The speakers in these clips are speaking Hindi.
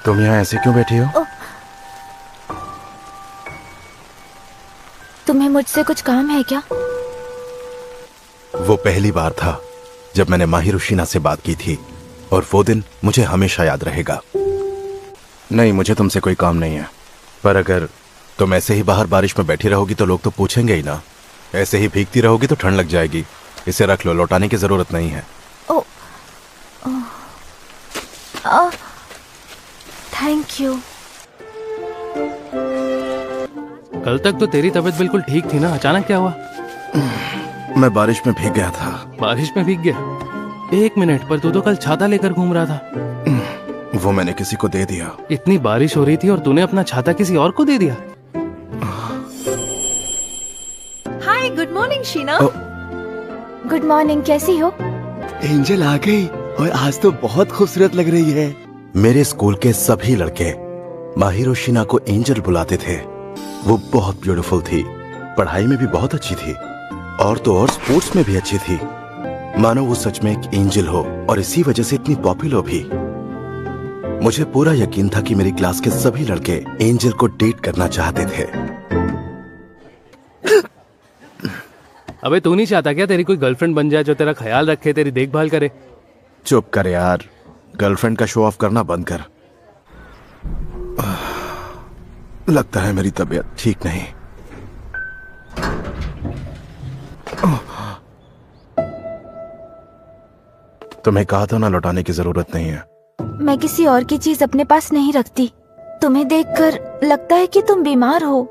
तुम यहाँ ऐसे क्यों बैठी हो? तुम्हें मुझसे कुछ काम है क्या? वो पहली बार था जब मैंने माहिरुशिना से बात की थी और वो दिन मुझे हमेशा याद रहेगा। नहीं, मुझे तुमसे कोई काम नहीं है, पर अगर तुम ऐसे ही बाहर बारिश में बैठी रहोगी तो लोग तो पूछेंगे ही ना। ऐसे ही भीगती रहोगी तो ठंड लग जाएगी। इसे रख लो, लौटाने की जरूरत नहीं है। Thank you. कल तक तो तेरी तबीयत बिल्कुल ठीक थी ना, अचानक क्या हुआ? मैं बारिश में भीग गया था। बारिश में भीग गया? एक मिनट, पर तू तो कल छाता लेकर घूम रहा था। वो मैंने किसी को दे दिया। इतनी बारिश हो रही थी और तूने अपना छाता किसी और को दे दिया? Hi, good morning Sheena. Good morning, कैसी हो? एंजल आ गई और आज तो बहुत खूबसूरत लग रही है। मेरे स्कूल के सभी लड़के माहिरुशिना को एंजल बुलाते थे। वो बहुत ब्यूटीफुल थी, पढ़ाई में भी बहुत अच्छी थी और तो और स्पोर्ट्स में भी अच्छी थी। मानो वो सच में एक एंजल हो और इसी वजह से इतनी पॉपुलर भी। मुझे पूरा यकीन था कि मेरी क्लास के सभी लड़के एंजल को डेट करना चाहते थे। अबे तू नहीं चाहता क्या तेरी कोई गर्लफ्रेंड बन जाए जो तेरा ख्याल रखे, तेरी देखभाल करे? चुप कर यार, गर्लफ्रेंड का शो ऑफ करना बंद कर। लगता है मेरी तबीयत ठीक नहीं। तुम्हें कहा था ना, लौटाने की जरूरत नहीं है। मैं किसी और की चीज अपने पास नहीं रखती। तुम्हें देखकर लगता है कि तुम बीमार हो।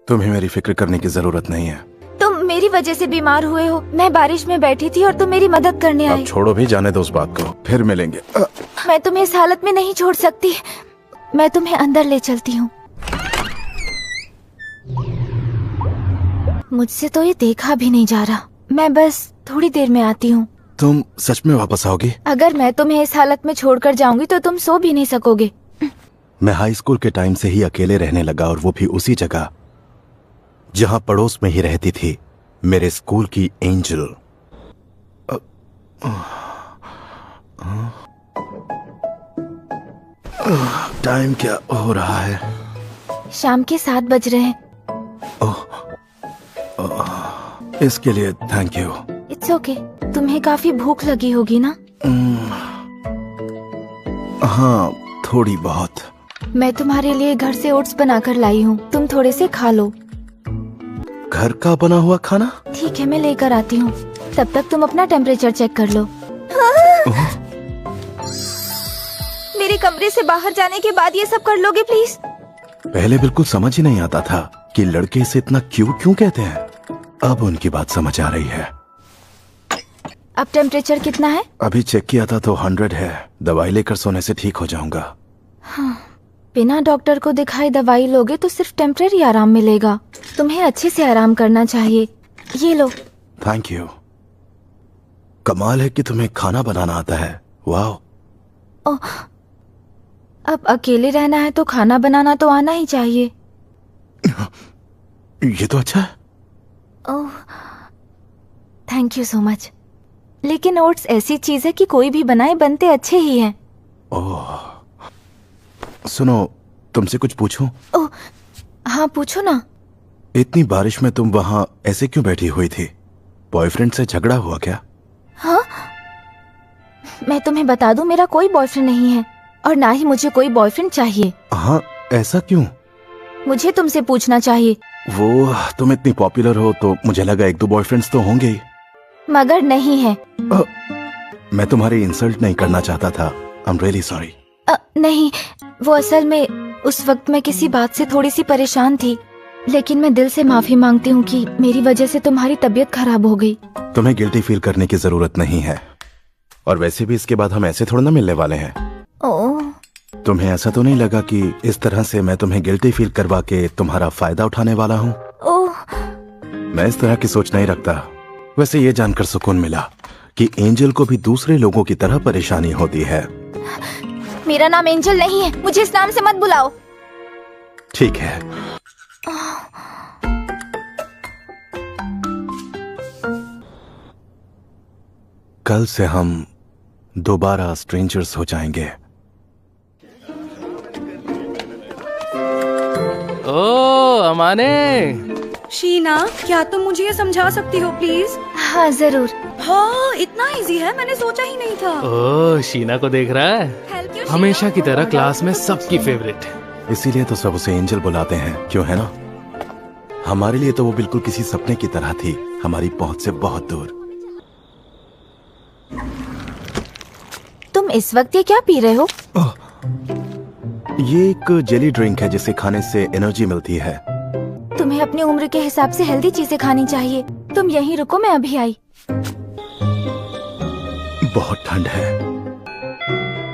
तुम्हें मेरी फिक्र करने की जरूरत नहीं है। तुम मेरी वजह से बीमार हुए हो। मैं बारिश में बैठी थी और तुम मेरी मदद करने अब आए। छोड़ो भी, जाने दो उस बात को, फिर मिलेंगे। मैं तुम्हें इस हालत में नहीं छोड़ सकती। मैं तुम्हें अंदर ले चलती हूँ। मुझसे तो ये देखा भी नहीं जा रहा। मैं बस थोड़ी देर में आती हूँ। तुम सच में वापस आओगी? अगर मैं तुम्हें इस हालत में छोड़कर जाऊंगी तो तुम सो भी नहीं सकोगे। मैं हाई स्कूल के टाइम से ही अकेले रहने लगा, और वो भी उसी जगह जहां पड़ोस में ही रहती थी मेरे स्कूल की एंजल। टाइम क्या हो रहा है? शाम के 7 बज रहे हैं। इसके लिए थैंक यू। It's okay. तुम्हें काफी भूख लगी होगी ना? हाँ, थोड़ी बहुत। मैं तुम्हारे लिए घर से ओट्स बनाकर लाई हूँ, तुम थोड़े से खा लो। घर का बना हुआ खाना? ठीक है, मैं लेकर आती हूँ। तब तक तुम अपना टेम्परेचर चेक कर लो। मेरे कमरे से बाहर जाने के बाद ये सब कर लोगे प्लीज? पहले बिल्कुल समझ ही नहीं आता था कि लड़के इसे इतना क्यों कहते हैं। अब उनकी बात समझ आ रही है। अब टेम्परेचर कितना है? अभी चेक किया था तो 100 है। दवाई लेकर सोने से ठीक हो जाऊंगा। हाँ, बिना डॉक्टर को दिखाए दवाई लोगे तो सिर्फ टेम्परेरी आराम मिलेगा। तुम्हें अच्छे से आराम करना चाहिए। ये लो। Thank you. कमाल है कि तुम्हें खाना बनाना आता है। वाह। अब अकेले रहना है तो खाना बनाना तो आना ही चाहिए। ये तो अच्छा है। ओह, थैंक यू सो मच। लेकिन ओट्स ऐसी चीज है कि कोई भी बनाए बनते अच्छे ही हैं। ओह, सुनो, तुमसे कुछ पूछूं? ओह, हाँ पूछो ना। इतनी बारिश में तुम वहां ऐसे क्यों बैठी हुई थी? बॉयफ्रेंड से झगड़ा हुआ क्या? हाँ, मैं तुम्हें बता दूं, मेरा कोई बॉयफ्रेंड नहीं है और ना ही मुझे कोई बॉयफ्रेंड चाहिए। हाँ, ऐसा क्यों? मुझे तुमसे पूछना चाहिए। वो, तुम इतनी पॉपुलर हो तो मुझे लगा 1-2 बॉयफ्रेंड्स तो होंगे ही। मगर नहीं है। मैं तुम्हारी इंसल्ट नहीं करना चाहता था। I am really sorry. नहीं, वो असल में उस वक्त मैं किसी बात से थोड़ी सी परेशान थी, लेकिन मैं दिल से माफी मांगती हूँ कि मेरी वजह से तुम्हारी तबीयत खराब हो गई। तुम्हें गिल्टी फील करने की जरूरत नहीं है, और वैसे भी इसके बाद हम ऐसे थोड़ा ना मिलने वाले हैं। ओह, तुम्हें ऐसा तो नहीं लगा कि इस तरह से मैं तुम्हें गिल्टी फील करवा के तुम्हारा फायदा उठाने वाला हूँ? ओह, मैं इस तरह की सोच नहीं रखता। वैसे ये जानकर सुकून मिला कि एंजल को भी दूसरे लोगों की तरह परेशानी होती है। मेरा नाम एंजल नहीं है, मुझे इस नाम से मत बुलाओ। ठीक है। कल से हम दोबारा स्ट्रेंजर्स हो जाएंगे। ओ अमाने। शीना, क्या तुम मुझे ये समझा सकती हो प्लीज? हाँ जरूर। हाँ, इतना इजी है, मैंने सोचा ही नहीं था। ओ शीना को देख रहा है, Help you, हमेशा शीना। की तरह क्लास में सबकी फेवरेट। इसीलिए तो सब उसे एंजल बुलाते हैं, क्यों है ना? हमारे लिए तो वो बिल्कुल किसी सपने की तरह थी, हमारी पहुंच से बहुत दूर। तुम इस वक्त ये क्या पी रहे हो? ये एक जेली ड्रिंक है जिसे खाने से एनर्जी मिलती है। तुम्हें अपनी उम्र के हिसाब से हेल्दी चीजें खानी चाहिए। तुम यहीं रुको, मैं अभी आई। बहुत ठंड है।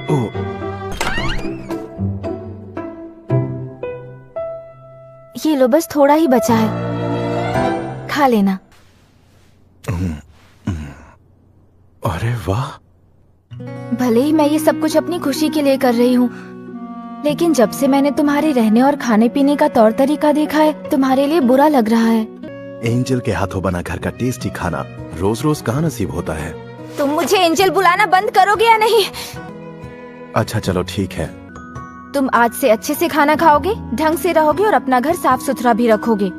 ओ, ये लो, बस थोड़ा ही बचा है, खा लेना। अरे वाह। भले ही मैं ये सब कुछ अपनी खुशी के लिए कर रही हूँ, लेकिन जब से मैंने तुम्हारे रहने और खाने पीने का तौर तरीका देखा है, तुम्हारे लिए बुरा लग रहा है। एंजल के हाथों बना घर का टेस्टी खाना रोज रोज कहाँ नसीब होता है। तुम मुझे एंजल बुलाना बंद करोगे या नहीं? अच्छा चलो ठीक है। तुम आज से अच्छे से खाना खाओगे, ढंग से रहोगे और अपना घर साफ सुथरा भी रखोगे।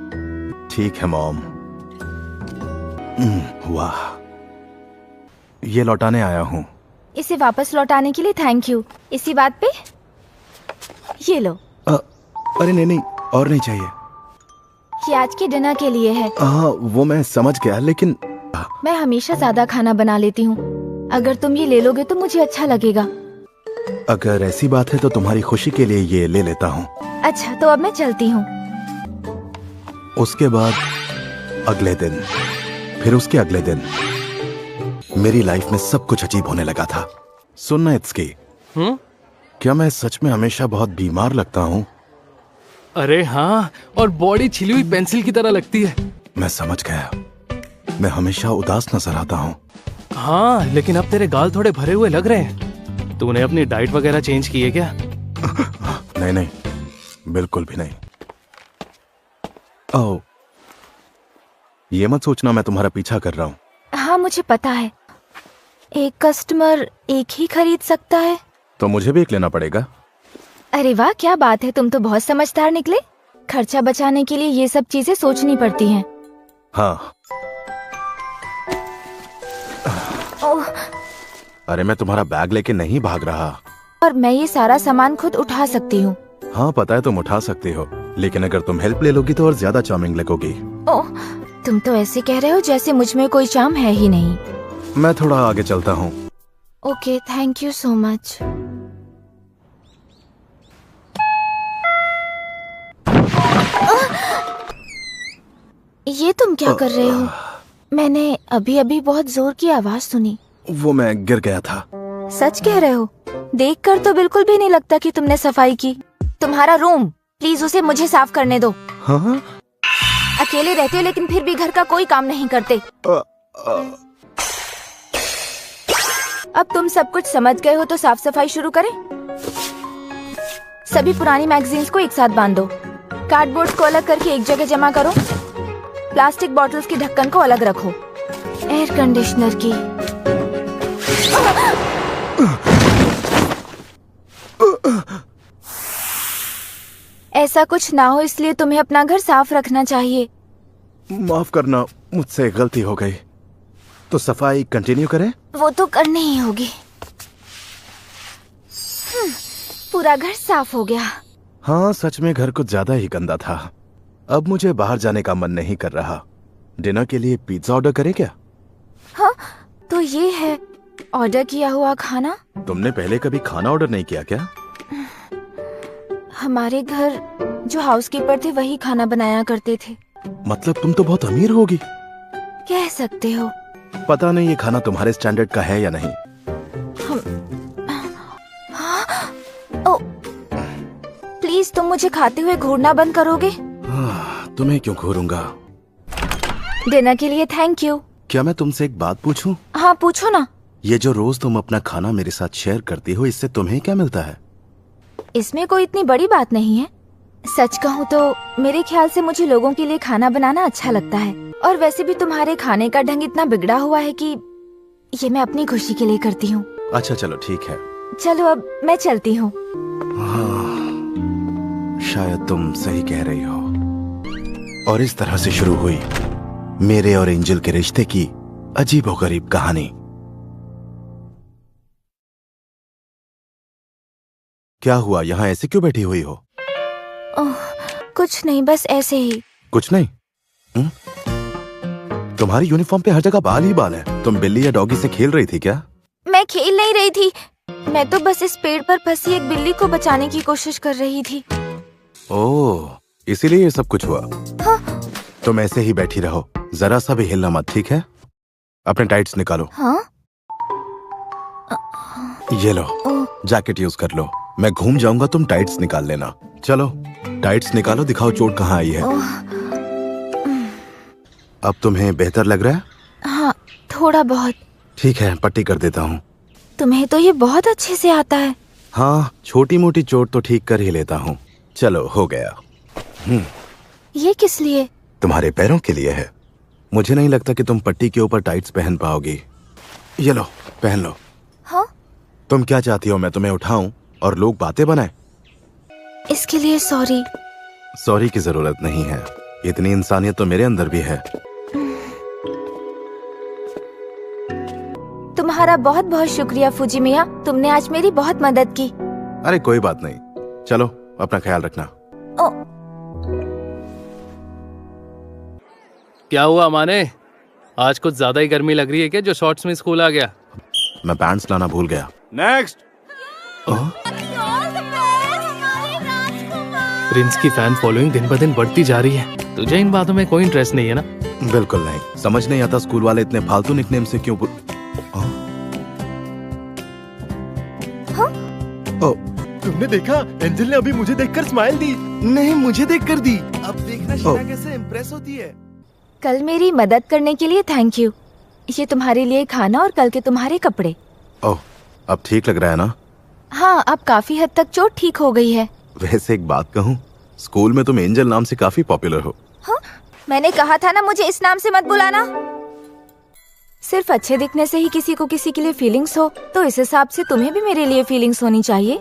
ठीक है मॉम। वाह, ये लौटाने आया हूँ। इसे वापस लौटाने के लिए थैंक यू। इसी बात पे ये लो। अरे नहीं नहीं, और नहीं चाहिए। ये आज के डिनर के लिए है। हाँ वो मैं समझ गया, लेकिन मैं हमेशा ज्यादा खाना बना लेती हूँ। अगर तुम ये ले लोगे तो मुझे अच्छा लगेगा। अगर ऐसी बात है तो तुम्हारी खुशी के लिए ये ले लेता हूँ। अच्छा, तो अब मैं चलती हूँ। उसके बाद अगले दिन, फिर उसके अगले दिन मेरी लाइफ में सब कुछ अजीब होने लगा था। सुनना इत्सकी, क्या मैं सच में हमेशा बहुत बीमार लगता हूँ? अरे हाँ, और बॉडी छिली हुई पेंसिल की तरह लगती है। मैं समझ गया, मैं हमेशा उदास नजर आता हूँ। हाँ, लेकिन अब तेरे गाल थोड़े भरे हुए लग रहे हैं। तूने अपनी डाइट वगैरह चेंज की है क्या? नहीं नहीं, बिल्कुल भी नहीं। ओह, ये मत सोचना मैं तुम्हारा पीछा कर रहा हूँ। हाँ मुझे पता है, एक कस्टमर एक ही खरीद सकता है। तो मुझे भी एक लेना पड़ेगा। अरे वाह, क्या बात है, तुम तो बहुत समझदार निकले। खर्चा बचाने के लिए ये सब चीजें सोचनी पड़ती हैं। हाँ। ओह, अरे मैं तुम्हारा बैग लेके नहीं भाग रहा। और मैं ये सारा सामान खुद उठा सकती हूँ। हाँ पता है तुम उठा सकती हो, लेकिन अगर तुम हेल्प ले लोगी तो और ज्यादा चार्मिंग लगोगी। ओह, तुम तो ऐसे कह रहे हो जैसे मुझ में कोई चार्म है ही नहीं। मैं थोड़ा आगे चलता हूँ। Okay, thank you so much. ये तुम क्या कर रहे हो? मैंने अभी अभी बहुत जोर की आवाज सुनी। वो मैं गिर गया था। सच कह रहे हो? देखकर तो बिल्कुल भी नहीं लगता कि तुमने सफाई की। तुम्हारा रूम, प्लीज उसे मुझे साफ करने दो। हाँ? अकेले रहते हो लेकिन फिर भी घर का कोई काम नहीं करते। अब तुम सब कुछ समझ गए हो तो साफ सफाई शुरू करें। सभी पुरानी मैगजीन्स को एक साथ बांधो। कार्डबोर्ड को अलग करके एक जगह जमा करो। प्लास्टिक बॉटल्स की ढक्कन को अलग रखो। एयर कंडीशनर की ऐसा कुछ ना हो इसलिए तुम्हें अपना घर साफ रखना चाहिए। माफ करना, मुझसे गलती हो गई। तो सफाई कंटिन्यू करें? वो तो करनी ही होगी। पूरा घर साफ हो गया। हाँ सच में घर कुछ ज्यादा ही गंदा था। अब मुझे बाहर जाने का मन नहीं कर रहा। डिनर के लिए पिज्जा ऑर्डर करें क्या? हाँ, तो ये है ऑर्डर किया हुआ खाना। तुमने पहले कभी खाना ऑर्डर नहीं किया क्या? हमारे घर जो हाउसकीपर थे वही खाना बनाया करते थे। मतलब तुम तो बहुत अमीर होगी। कह सकते हो। पता नहीं ये खाना तुम्हारे स्टैंडर्ड का है या नहीं। ओ, प्लीज तुम मुझे खाते हुए घूरना बंद करोगे? तुम्हें क्यों घूरूंगा? डिनर के लिए थैंक यू। क्या मैं तुमसे एक बात पूछूं? हाँ पूछो ना। ये जो रोज तुम अपना खाना मेरे साथ शेयर करती हो, इससे तुम्हें क्या मिलता है? इसमें कोई इतनी बड़ी बात नहीं है। सच कहूँ तो मेरे ख्याल से मुझे लोगों के लिए खाना बनाना अच्छा लगता है। और वैसे भी तुम्हारे खाने का ढंग इतना बिगड़ा हुआ है कि ये मैं अपनी खुशी के लिए करती हूँ। अच्छा चलो ठीक है। चलो अब मैं चलती हूँ। शायद तुम सही कह रही हो। और इस तरह से शुरू हुई मेरे और एंजल के रिश्ते की अजीबोगरीब कहानी। क्या हुआ, यहाँ ऐसे क्यों बैठी हुई हो? ओह, कुछ नहीं, बस ऐसे ही। कुछ नहीं। तुम्हारी यूनिफॉर्म पे हर जगह बाल ही बाल है। तुम बिल्ली या डॉगी से खेल रही थी क्या? मैं खेल नहीं रही थी, मैं तो बस इस पेड़ पर फंसी एक बिल्ली को बचाने की कोशिश कर रही थी। ओह, इसीलिए ये सब कुछ हुआ। हाँ। तुम ऐसे ही बैठी रहो, जरा सा भी हिलना मत, ठीक है? अपने टाइट्स निकालो। हाँ? ये लो, जैकेट यूज कर लो। मैं घूम जाऊंगा, तुम टाइट्स निकाल लेना। चलो टाइट्स निकालो, दिखाओ चोट कहाँ आई है। अब तुम्हें बेहतर लग रहा है? हाँ, थोड़ा बहुत। ठीक है, पट्टी कर देता हूँ। तुम्हें तो ये बहुत अच्छे से आता है। हाँ, छोटी मोटी चोट तो ठीक कर ही लेता हूँ। चलो, हो गया। ये किस लिए? तुम्हारे पैरों के लिए है। मुझे नहीं लगता कि तुम पट्टी के ऊपर टाइट्स पहन पाओगी। ये लो, पहन लो। हाँ? तुम क्या चाहती हो, मैं तुम्हें उठाऊं और लोग बातें बनाएं? इसके लिए सॉरी। सॉरी की जरूरत नहीं है, इतनी इंसानियत तो मेरे अंदर भी है। तुम्हारा बहुत बहुत शुक्रिया फूजी मिया, तुमने आज मेरी बहुत मदद की। अरे कोई बात नहीं, चलो अपना ख्याल रखना। ओ, क्या हुआ माने, आज कुछ ज्यादा ही गर्मी लग रही है क्या जो शॉर्ट्स में स्कूल आ गया? मैं पैंट्स लाना भूल गया। नेक्स्ट। प्रिंस की फैन फॉलोइंग दिन ब दिन बढ़ती जा रही है। तुझे इन बातों में कोई इंटरेस्ट नहीं है ना? बिल्कुल नहीं, समझ नहीं आता स्कूल वाले इतने फालतू निकनेम से क्यों तुमने देखा, एंजल ने अभी मुझे देखकर स्माइल दी। नहीं, मुझे देखकर दी। अब देखना शीना कैसे इम्प्रेस होती है। कल मेरी मदद करने के लिए थैंक यू। ये तुम्हारे लिए खाना और कल के तुम्हारे कपड़े। ओह, अब ठीक लग रहा है ना? हाँ, अब काफी हद तक चोट ठीक हो गई है। वैसे एक बात कहूँ, स्कूल में तुम एंजल नाम से काफी पॉपुलर हो। हाँ? मैंने कहा था ना मुझे इस नाम से मत बुलाना। सिर्फ अच्छे दिखने से ही किसी को किसी के लिए फीलिंग्स हो, तो इस हिसाब से तुम्हें भी मेरे लिए फीलिंग्स होनी चाहिए।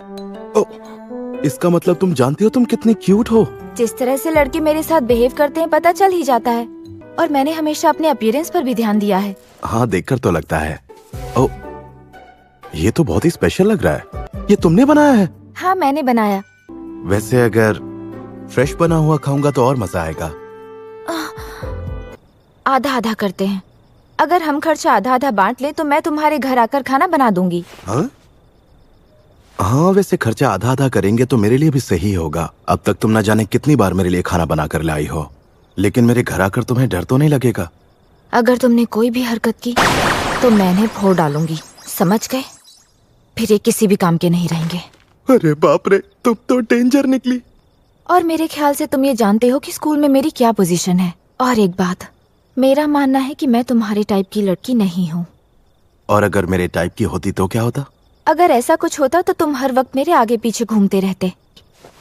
इसका मतलब तुम जानती हो तुम कितनी क्यूट हो। जिस तरह से लड़के मेरे साथ बिहेव करते हैं पता चल ही जाता है, और मैंने हमेशा अपने अपीयरेंस पर भी ध्यान दिया है। हाँ, देखकर तो लगता है। ओ, ये तो बहुत ही स्पेशल लग रहा है। ये तुमने बनाया है? हाँ, मैंने बनाया। वैसे अगर फ्रेश बना हुआ खाऊंगा तो और मजा आएगा। आधा आधा करते हैं। अगर हम खर्चा आधा आधा बांट ले तो मैं तुम्हारे घर आकर खाना बना दूंगी। हाँ? हाँ, वैसे खर्चा आधा आधा करेंगे तो मेरे लिए भी सही होगा। अब तक तुम ना जाने कितनी बार मेरे लिए खाना बना कर लाई हो, लेकिन मेरे घर आकर तुम्हें डर तो नहीं लगेगा? अगर तुमने कोई भी हरकत की तो मैंने फोड़ डालूंगी, समझ गए? फिर ये किसी भी काम के नहीं रहेंगे। अरे बाप रे, तुम तो डेंजर निकली। और मेरे ख्याल से तुम ये जानते हो कि स्कूल में मेरी क्या पोजीशन है। और एक बात, मेरा मानना है कि मैं तुम्हारे टाइप की लड़की नहीं हूँ। और अगर मेरे टाइप की होती तो क्या होता? अगर ऐसा कुछ होता तो तुम हर वक्त मेरे आगे पीछे घूमते रहते।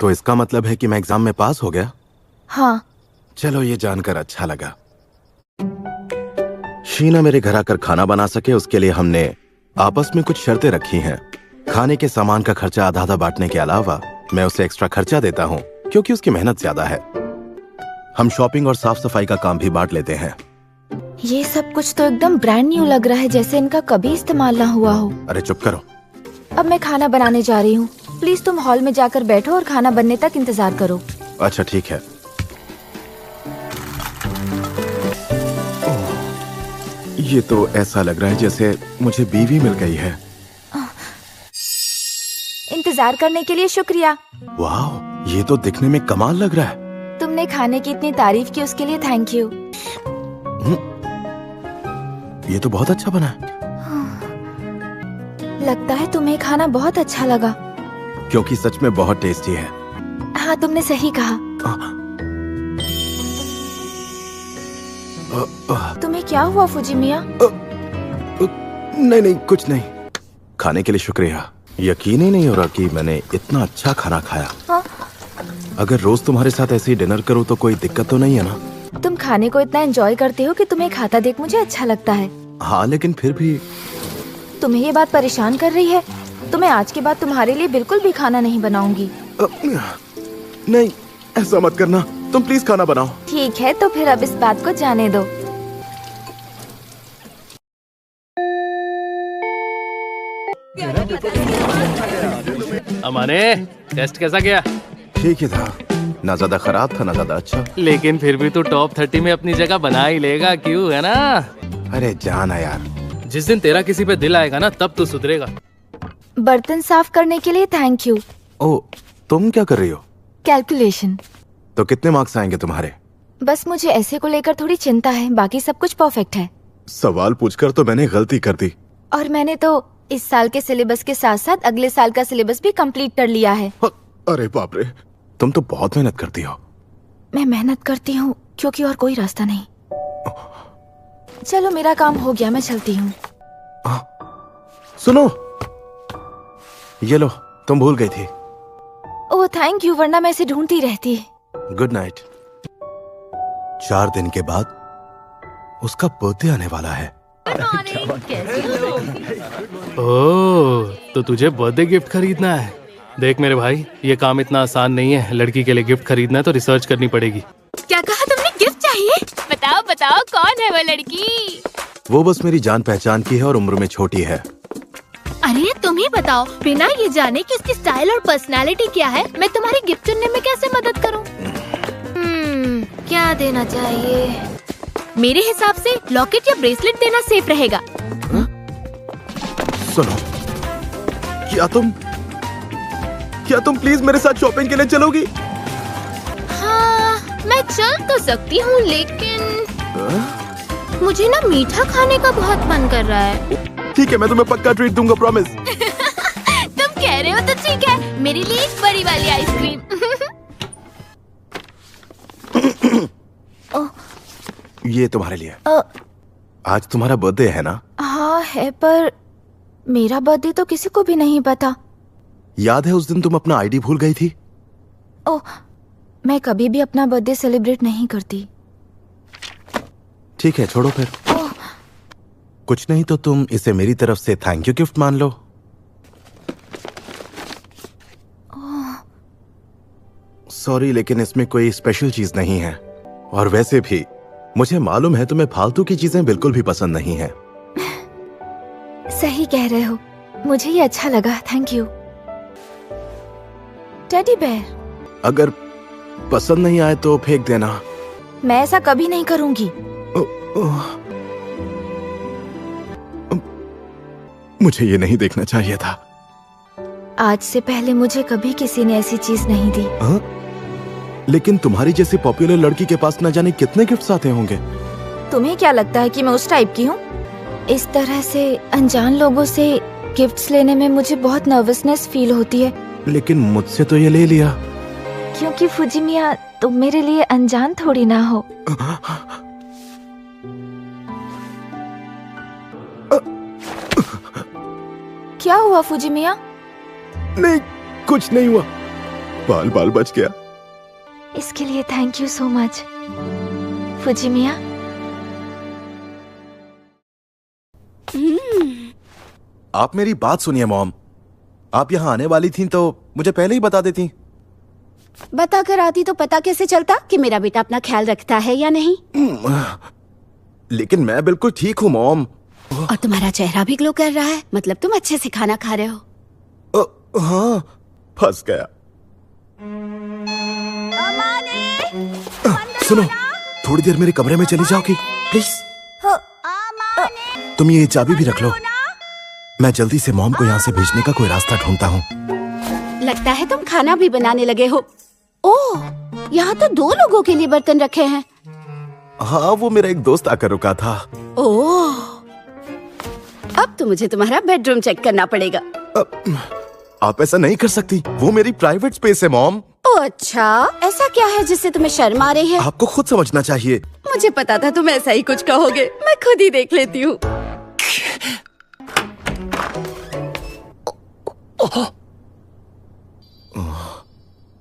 तो इसका मतलब है कि मैं एग्जाम में पास हो गया? हाँ। चलो, ये जानकर अच्छा लगा। शीना मेरे घर आकर खाना बना सके उसके लिए हमने आपस में कुछ शर्तें रखी हैं। खाने के सामान का खर्चा आधा आधा बांटने के अलावा मैं उसे एक्स्ट्रा खर्चा देता हूँ क्योंकि उसकी मेहनत ज्यादा है। हम शॉपिंग और साफ सफाई का काम भी बांट लेते हैं। ये सब कुछ तो एकदम ब्रांड न्यू लग रहा है, जैसे इनका कभी इस्तेमाल ना हुआ हो। अरे चुप करो। अब मैं खाना बनाने जा रही हूँ, प्लीज तुम हॉल में जाकर बैठो और खाना बनने तक इंतजार करो। अच्छा ठीक है। ये तो ऐसा लग रहा है जैसे मुझे बीवी मिल गई है। इंतजार करने के लिए शुक्रिया। वाह, ये तो दिखने में कमाल लग रहा है। तुमने खाने की इतनी तारीफ की उसके लिए थैंक यू। ये तो बहुत अच्छा बना है। लगता है तुम्हें खाना बहुत अच्छा लगा। क्योंकि सच में बहुत टेस्टी है। हाँ, तुमने सही कहा। तुम्हें क्या हुआ फूजी मिया? नहीं नहीं, कुछ नहीं। खाने के लिए शुक्रिया। यकीन ही नहीं हो रहा कि मैंने इतना अच्छा खाना खाया। हाँ? अगर रोज तुम्हारे साथ ऐसे ही डिनर करूँ तो कोई दिक्कत तो नहीं है ना? तुम खाने को इतना एंजॉय करते हो कि तुम्हें खाता देख मुझे अच्छा लगता है। हाँ, लेकिन फिर भी तुम्हें ये बात परेशान कर रही है तो मैं आज के बाद तुम्हारे लिए बिल्कुल भी खाना नहीं बनाऊंगी। नहीं, ऐसा मत करना। तुम प्लीज खाना बनाओ। ठीक है, तो फिर अब इस बात को जाने दो। अमाने, टेस्ट कैसा गया? ठीक ही था, ना ज्यादा खराब था ना ज्यादा अच्छा। लेकिन फिर भी तू टॉप 30 में अपनी जगह बना ही लेगा, क्यों, है ना? अरे जाना यार। जिस दिन तेरा किसी पे दिल आएगा ना, तब तू सुधरेगा। बर्तन साफ करने के लिए थैंक यू। ओ, तुम क्या कर रही हो? कैलकुलेशन। तो कितने मार्क्स आएंगे तुम्हारे? बस मुझे ऐसे को लेकर थोड़ी चिंता है, बाकी सब कुछ परफेक्ट है। सवाल पूछकर तो मैंने गलती कर दी। और मैंने तो इस साल के सिलेबस के साथ साथ अगले साल का सिलेबस भी कंप्लीट कर लिया है। अरे बाप रे, तुम तो बहुत मेहनत करती हो। मैं मेहनत करती हूँ क्योंकि और कोई रास्ता नहीं। चलो मेरा काम हो गया, मैं चलती हूँ। सुनो, ये लो, तुम भूल गई थी। ओह थैंक यू, वरना मैं इसे ढूंढती रहती। Good night. 4 दिन के बाद उसका बर्थडे आने वाला है। ओह, तो तुझे बर्थडे गिफ्ट खरीदना है? देख मेरे भाई, ये काम इतना आसान नहीं है। लड़की के लिए गिफ्ट खरीदना है तो रिसर्च करनी पड़ेगी। क्या कहा तुमने? गिफ्ट चाहिए? बताओ बताओ, कौन है वो लड़की? वो बस मेरी जान पहचान की है और उम्र में छोटी है। अरे तुम ही बताओ, बिना ये जाने कि उसकी स्टाइल और पर्सनालिटी क्या है, मैं तुम्हारी गिफ्ट चुनने में कैसे मदद करूं? क्या देना चाहिए? मेरे हिसाब से लॉकेट या ब्रेसलेट देना सेफ रहेगा। सुनो, क्या तुम प्लीज मेरे साथ शॉपिंग के लिए चलोगी? हाँ, मैं चल तो सकती हूँ, लेकिन मुझे ना मीठा खाने का बहुत मन कर रहा है। ठीक है, मैं तुम्हें पक्का ट्रीट दूंगा, प्रॉमिस। तुम कह रहे हो तो ठीक है, मेरे लिए एक बड़ी वाली आइसक्रीम। ये तुम्हारे लिए। आज तुम्हारा बर्थडे है ना? हाँ है, पर मेरा बर्थडे तो किसी को भी नहीं पता। याद है उस दिन तुम अपना आईडी भूल गई थी? ओह, मैं कभी भी अपना बर्थडे सेलिब्रेट नहीं करती। ठीक है, छोड़ो फिर। कुछ नहीं तो तुम इसे मेरी तरफ से थैंक यू गिफ्ट मान लो। सॉरी, लेकिन इसमें कोई स्पेशल चीज नहीं है। और वैसे भी मुझे मालूम है तुम्हें फालतू की चीजें बिल्कुल भी पसंद नहीं है। सही कह रहे हो, मुझे ये अच्छा लगा, थैंक यू। Teddy bear. अगर पसंद नहीं आए तो फेंक देना। मैं ऐसा कभी नहीं करूंगी। मुझे ये नहीं देखना चाहिए था। आज से पहले मुझे कभी किसी ने ऐसी चीज नहीं दी। लेकिन तुम्हारी जैसी पॉपुलर लड़की के पास न जाने कितने गिफ्ट्स आते होंगे। तुम्हें क्या लगता है कि मैं उस टाइप की हूँ? इस तरह से अनजान लोगों से गिफ्ट्स लेने में मुझे बहुत नर्वसनेस फील होती है। लेकिन मुझसे तो ये ले लिया। क्योंकि फुजिमिया, तुम मेरे लिए अनजान थोड़ी ना हो। क्या हुआ फुजिमिया? नहीं, कुछ नहीं हुआ, बाल बाल बच गया। इसके लिए थैंक यू सो मच फुजिमिया। आप मेरी बात सुनिए मॉम, आप यहाँ आने वाली थीं तो मुझे पहले ही बता देती। बता कर आती तो पता कैसे चलता कि मेरा बेटा अपना ख्याल रखता है या नहीं। लेकिन मैं बिल्कुल ठीक हूँ मॉम। और तुम्हारा चेहरा भी ग्लो कर रहा है, मतलब तुम अच्छे से खाना खा रहे हो। हाँ, फंस गया। सुनो, थोड़ी देर मेरे कमरे में चली जाओगी प्लीज? तुम ये चाबी भी रख लो, मैं जल्दी से मॉम को यहाँ से भेजने का कोई रास्ता ढूंढता हूँ। लगता है तुम खाना भी बनाने लगे हो। ओह, यहाँ तो 2 लोगों के लिए बर्तन रखे हैं। हाँ, वो मेरा एक दोस्त आकर रुका था। ओह, अब तो मुझे तुम्हारा बेडरूम चेक करना पड़ेगा। आप ऐसा नहीं कर सकती, वो मेरी प्राइवेट स्पेस है मॉम। ओह अच्छा, ऐसा क्या है जिससे तुम्हें शर्म आ रही है? आपको खुद समझना चाहिए। मुझे पता था तुम ऐसा ही कुछ कहोगे, मैं खुद ही देख लेती हूँ।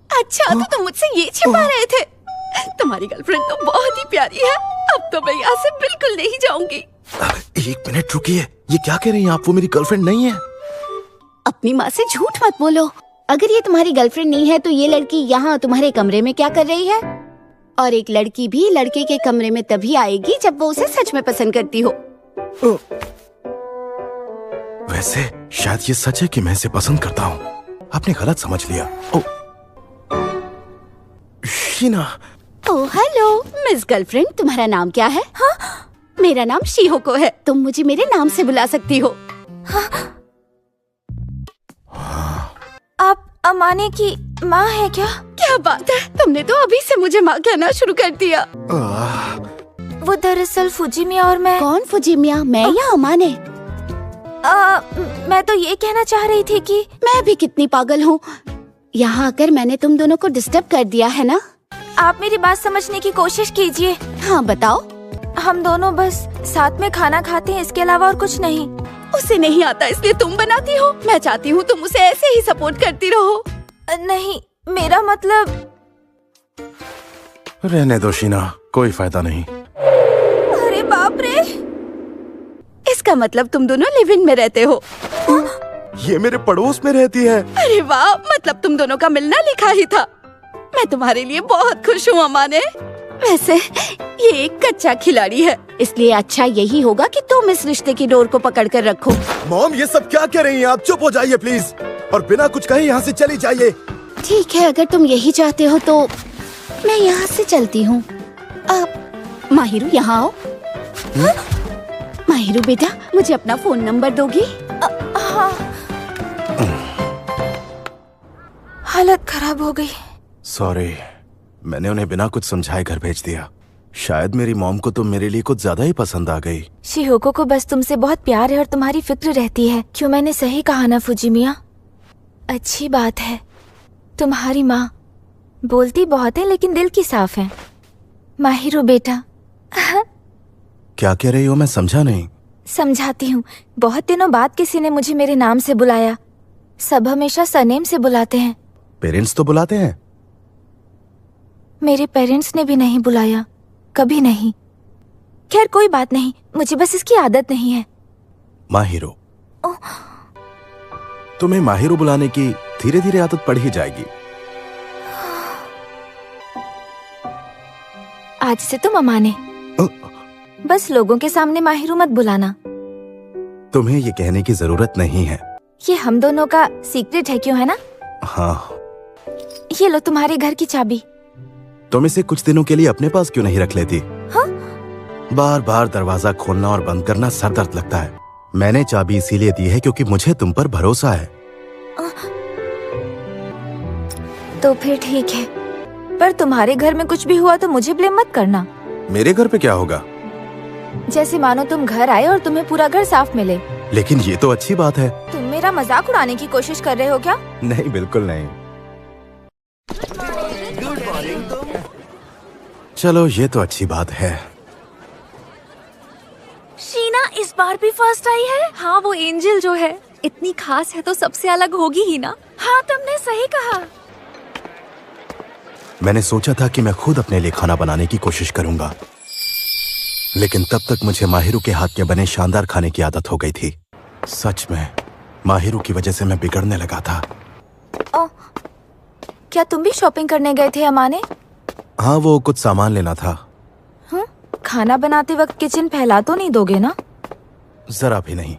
अच्छा, तो तुम मुझसे ये छिपा रहे थे। तुम्हारी गर्लफ्रेंड तो बहुत ही प्यारी है। अब तो मैं यहाँ से बिल्कुल नहीं जाऊंगी। 1 मिनट रुकिए, ये क्या कह रही हैं आप? वो मेरी गर्लफ्रेंड नहीं है। अपनी माँ से झूठ मत बोलो। अगर ये तुम्हारी गर्लफ्रेंड नहीं है तो ये लड़की यहाँ तुम्हारे कमरे में क्या कर रही है? और एक लड़की भी लड़के के कमरे में तभी आएगी जब वो उसे सच में पसंद करती हो। वैसे शायद ये सच है कि मैं इसे पसंद करता हूँ। आपने गलत समझ लिया। Oh, Sheena. Oh hello miss girlfriend, तुम्हारा नाम क्या है? हाँ? मेरा नाम शिहोको है। तुम मुझे मेरे नाम से बुला सकती हो। आप अमाने की माँ है क्या? क्या बात है, तुमने तो अभी से मुझे माँ कहना शुरू कर दिया। वो दरअसल फुजिमिया और मैं। कौन फुजिमिया, मैं या अमाने? मैं तो ये कहना चाह रही थी कि मैं भी कितनी पागल हूँ। यहाँ आकर मैंने तुम दोनों को डिस्टर्ब कर दिया है ना? आप मेरी बात समझने की कोशिश कीजिए। हाँ बताओ। हम दोनों बस साथ में खाना खाते हैं, इसके अलावा और कुछ नहीं। उसे नहीं आता इसलिए तुम बनाती हो। मैं चाहती हूँ तुम उसे ऐसे ही सपोर्ट करती रहो। नहीं, मेरा मतलब। रहने दो शीना, कोई फायदा नहीं। अरे बाप रे। इसका मतलब तुम दोनों लिव इन में रहते हो। ये मेरे पड़ोस में रहती है। अरे वाह, मतलब तुम दोनों का मिलना लिखा ही था। मैं तुम्हारे लिए बहुत खुश हूँ अमाने। वैसे ये एक कच्चा खिलाड़ी है, इसलिए अच्छा यही होगा कि तुम इस रिश्ते की डोर को पकड़ कर रखो। मॉम, ये सब क्या कह रही हैं आप? चुप हो जाइए प्लीज, और बिना कुछ कहे यहाँ से चली जाइए। ठीक है, अगर तुम यही चाहते हो तो मैं यहाँ से चलती हूँ। अब माहिरू यहाँ आओ। माहिरू बेटा, मुझे अपना फोन नंबर दोगी? हाँ। हालत खराब हो गई। सॉरी, मैंने उन्हें बिना कुछ समझाए घर भेज दिया। शायद मेरी मॉम को तुम मेरे लिए कुछ ज्यादा ही पसंद आ गई। शिहोको को बस तुमसे बहुत प्यार है और तुम्हारी फिक्र रहती है। क्यों, मैंने सही कहा ना फुजिमिया? अच्छी बात है। तुम्हारी माँ बोलती बहुत है लेकिन दिल की साफ है। माहिरो बेटा। क्या कह रही हो? मैं समझा नहीं। समझाती हूँ। बहुत दिनों बाद किसी ने मुझे मेरे नाम से बुलाया। सब हमेशा सरनेम से बुलाते हैं। पेरेंट्स तो बुलाते हैं। मेरे पेरेंट्स ने भी नहीं बुलाया, कभी नहीं। खैर कोई बात नहीं, मुझे बस इसकी आदत नहीं है। माहिरो। तुम्हें माहिरो बुलाने की धीरे धीरे आदत पड़ ही जाएगी। आज से तुम अमाने। बस लोगों के सामने माहिरो मत बुलाना। तुम्हें ये कहने की जरूरत नहीं है। ये हम दोनों का सीक्रेट है, क्यों है ना? हाँ। ये लो तुम्हारे घर की चाबी। तुम इसे कुछ दिनों के लिए अपने पास क्यों नहीं रख लेती? हाँ? बार बार दरवाजा खोलना और बंद करना सर दर्द लगता है। मैंने चाबी इसीलिए दी है क्योंकि मुझे तुम पर भरोसा है। तो फिर ठीक है, पर तुम्हारे घर में कुछ भी हुआ तो मुझे ब्लेम मत करना। मेरे घर पे क्या होगा? जैसे मानो तुम घर आए और तुम्हें पूरा घर साफ मिले। लेकिन ये तो अच्छी बात है। तुम मेरा मजाक उड़ाने की कोशिश कर रहे हो क्या? नहीं, बिल्कुल नहीं। चलो, ये तो अच्छी बात है। शीना इस बार भी फर्स्ट आई है। हाँ, वो एंजल जो है इतनी खास है तो सबसे अलग होगी ही ना। हाँ, तुमने सही कहा। मैंने सोचा था कि मैं खुद अपने लिए खाना बनाने की कोशिश करूंगा, लेकिन तब तक मुझे माहिरू के हाथ के बने शानदार खाने की आदत हो गई थी। सच में माहिरू की वजह से मैं बिगड़ने लगा था। क्या तुम भी शॉपिंग करने गए थे अमाने? हाँ, वो कुछ सामान लेना था। खाना बनाते वक्त किचन फैला तो नहीं दोगे ना? जरा भी नहीं।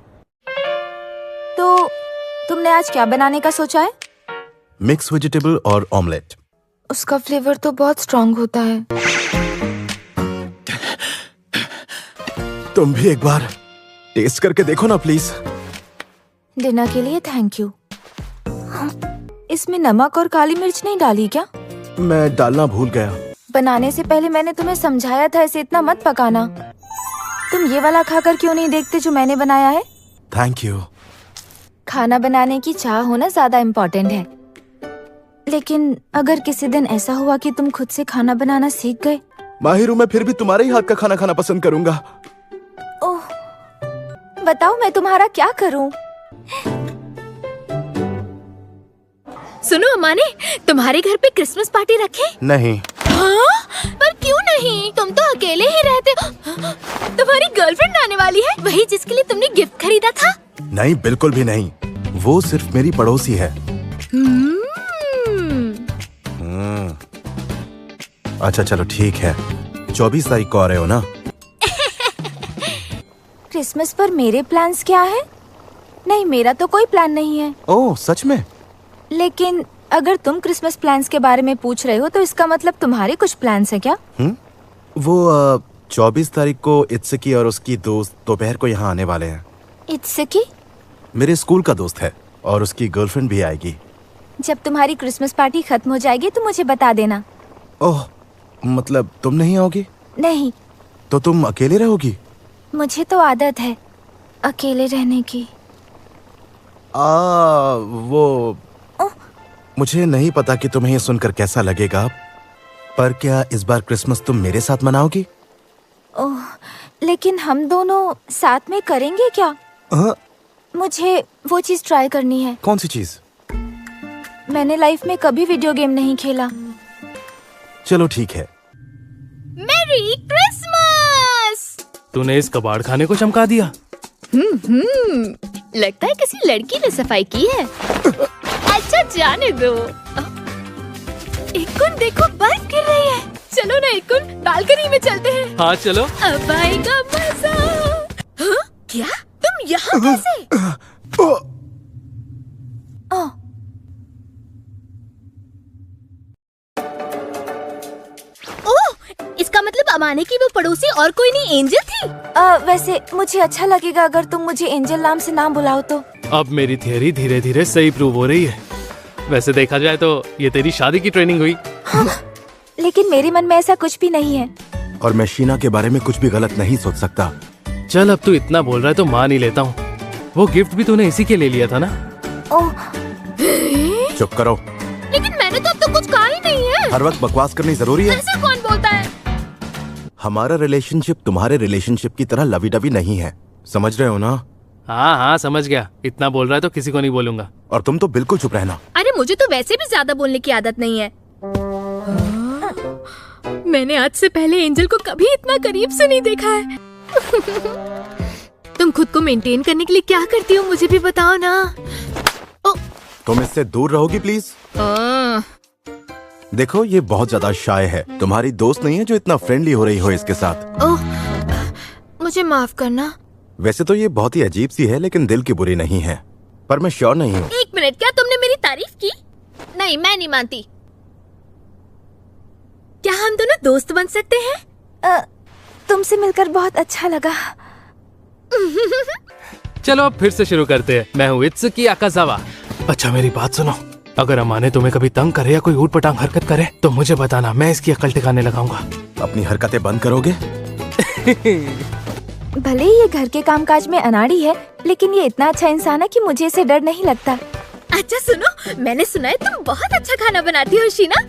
तो तुमने आज क्या बनाने का सोचा है? मिक्स वेजिटेबल और ऑमलेट। उसका फ्लेवर तो बहुत स्ट्रॉन्ग होता है। तुम भी एक बार टेस्ट करके देखो ना प्लीज। डिनर के लिए थैंक यू। इसमें नमक और काली मिर्च नहीं डाली क्या? मैं डालना भूल गया। बनाने से पहले मैंने तुम्हें समझाया था इसे इतना मत पकाना। तुम ये वाला खाकर क्यों नहीं देखते जो मैंने बनाया है? Thank you. खाना बनाने की चाह होना ज्यादा इम्पोर्टेंट है। लेकिन अगर किसी दिन ऐसा हुआ कि तुम खुद से खाना बनाना सीख गए। माहिरू, मैं फिर भी तुम्हारे ही हाथ का खाना खाना पसंद करूंगा। ओह, बताओ मैं तुम्हारा क्या करूं? सुनो अमाने, तुम्हारे घर पे क्रिसमस पार्टी रखे? नहीं। हाँ? पर क्यों नहीं? तुम तो अकेले ही रहते हो। तुम्हारी गर्लफ्रेंड आने वाली है, वही जिसके लिए तुमने गिफ्ट खरीदा था? नहीं, बिल्कुल भी नहीं। वो सिर्फ मेरी पड़ोसी है। अच्छा चलो ठीक है, 24 तारीख को आ रहे हो ना? क्रिसमस पर मेरे प्लान्स क्या है? नहीं, मेरा तो कोई प्लान नहीं है। ओह सच में? लेकिन अगर तुम क्रिसमस प्लान्स के बारे में पूछ रहे हो तो इसका मतलब तुम्हारे कुछ प्लान्स हैं क्या? वो 24 तारीख को इत्सकी और उसकी दोस्त दोपहर को यहाँ आने वाले हैं। इत्सकी? मेरे स्कूल का दोस्त है और उसकी गर्लफ्रेंड भी आएगी। जब तुम्हारी क्रिसमस पार्टी खत्म हो जाएगी तो मुझे बता देना। ओह मतलब तुम नहीं आओगी? नहीं, तो तुम अकेले रहोगी? मुझे तो आदत है अकेले रहने की। वो मुझे नहीं पता कि तुम्हें ये सुनकर कैसा लगेगा, पर क्या इस बार क्रिसमस तुम मेरे साथ मनाओगी? ओह, लेकिन हम दोनों साथ में करेंगे क्या? मुझे वो चीज ट्राई करनी है। कौन सी चीज? मैंने लाइफ में कभी वीडियो गेम नहीं खेला। चलो ठीक है। मेरी क्रिसमस। तूने इस कबाड़ खाने को चमका दिया। लगता है किसी लड़की ने सफाई की है। अच्छा जाने दो। इकुन देखो, बर्फ गिर रही है। चलो ना इकुन, बालकनी में चलते हैं। हाँ चलो। अब आएगा मजा। हाँ? क्या तुम यहाँ कैसे? ओह, इसका मतलब अमाने की वो पड़ोसी और कोई नहीं एंजल थी। वैसे मुझे अच्छा लगेगा अगर तुम मुझे एंजल नाम से नाम बुलाओ तो। अब मेरी थियरी धीरे धीरे सही प्रूव हो रही है। वैसे देखा जाए तो ये तेरी शादी की ट्रेनिंग हुई। हाँ, लेकिन मेरे मन में ऐसा कुछ भी नहीं है। और मैं शीना के बारे में कुछ भी गलत नहीं सोच सकता। चल अब तू इतना बोल रहा है तो मान ही लेता हूँ। वो गिफ्ट भी तूने इसी के लिए लिया था ना? ओह, चुप करो। लेकिन मैंने तो अब तक कुछ कहा ही नहीं है। हर वक्त बकवास करनी जरूरी है? ऐसा कौन बोलता है? हमारा रिलेशनशिप तुम्हारे रिलेशनशिप की तरह लवी डवी नहीं है, समझ रहे हो ना? हाँ हाँ समझ गया। इतना बोल रहा है तो किसी को नहीं बोलूंगा। और तुम तो बिल्कुल चुप रहना। अरे मुझे तो वैसे भी ज्यादा बोलने की आदत नहीं है। मैंने आज से पहले एंजल को कभी इतना करीब से नहीं देखा है। तुम खुद को मेंटेन करने के लिए क्या करती हो मुझे भी बताओ ना। तुम इससे दूर रहोगी प्लीज? देखो ये बहुत ज्यादा शाय है, तुम्हारी दोस्त नहीं है जो इतना फ्रेंडली हो रही हो इसके साथ। ओह, मुझे माफ करना। वैसे तो ये बहुत ही अजीब सी है लेकिन दिल की बुरी नहीं है, पर मैं श्योर नहीं हूँ। एक मिनट, क्या तुमने मेरी तारीफ की? नहीं, मैं नहीं मानती। क्या हम दोनों दोस्त बन सकते हैं? तुमसे मिलकर बहुत अच्छा लगा। चलो अब फिर से शुरू करते हैं। मैं हूँ इत्सुकी आकाजावा। अच्छा मेरी बात सुनो, अगर अमाने तुम्हें कभी तंग करे या कोई ऊट पटांग हरकत करे तो मुझे बताना, मैं इसकी अकल ठिकाने लगाऊंगा। अपनी हरकतें बंद करोगे? भले ही ये घर के कामकाज में अनाड़ी है, लेकिन ये इतना अच्छा इंसान है कि मुझे इसे डर नहीं लगता। अच्छा सुनो, मैंने सुना है तुम बहुत अच्छा खाना बनाती हो शीना।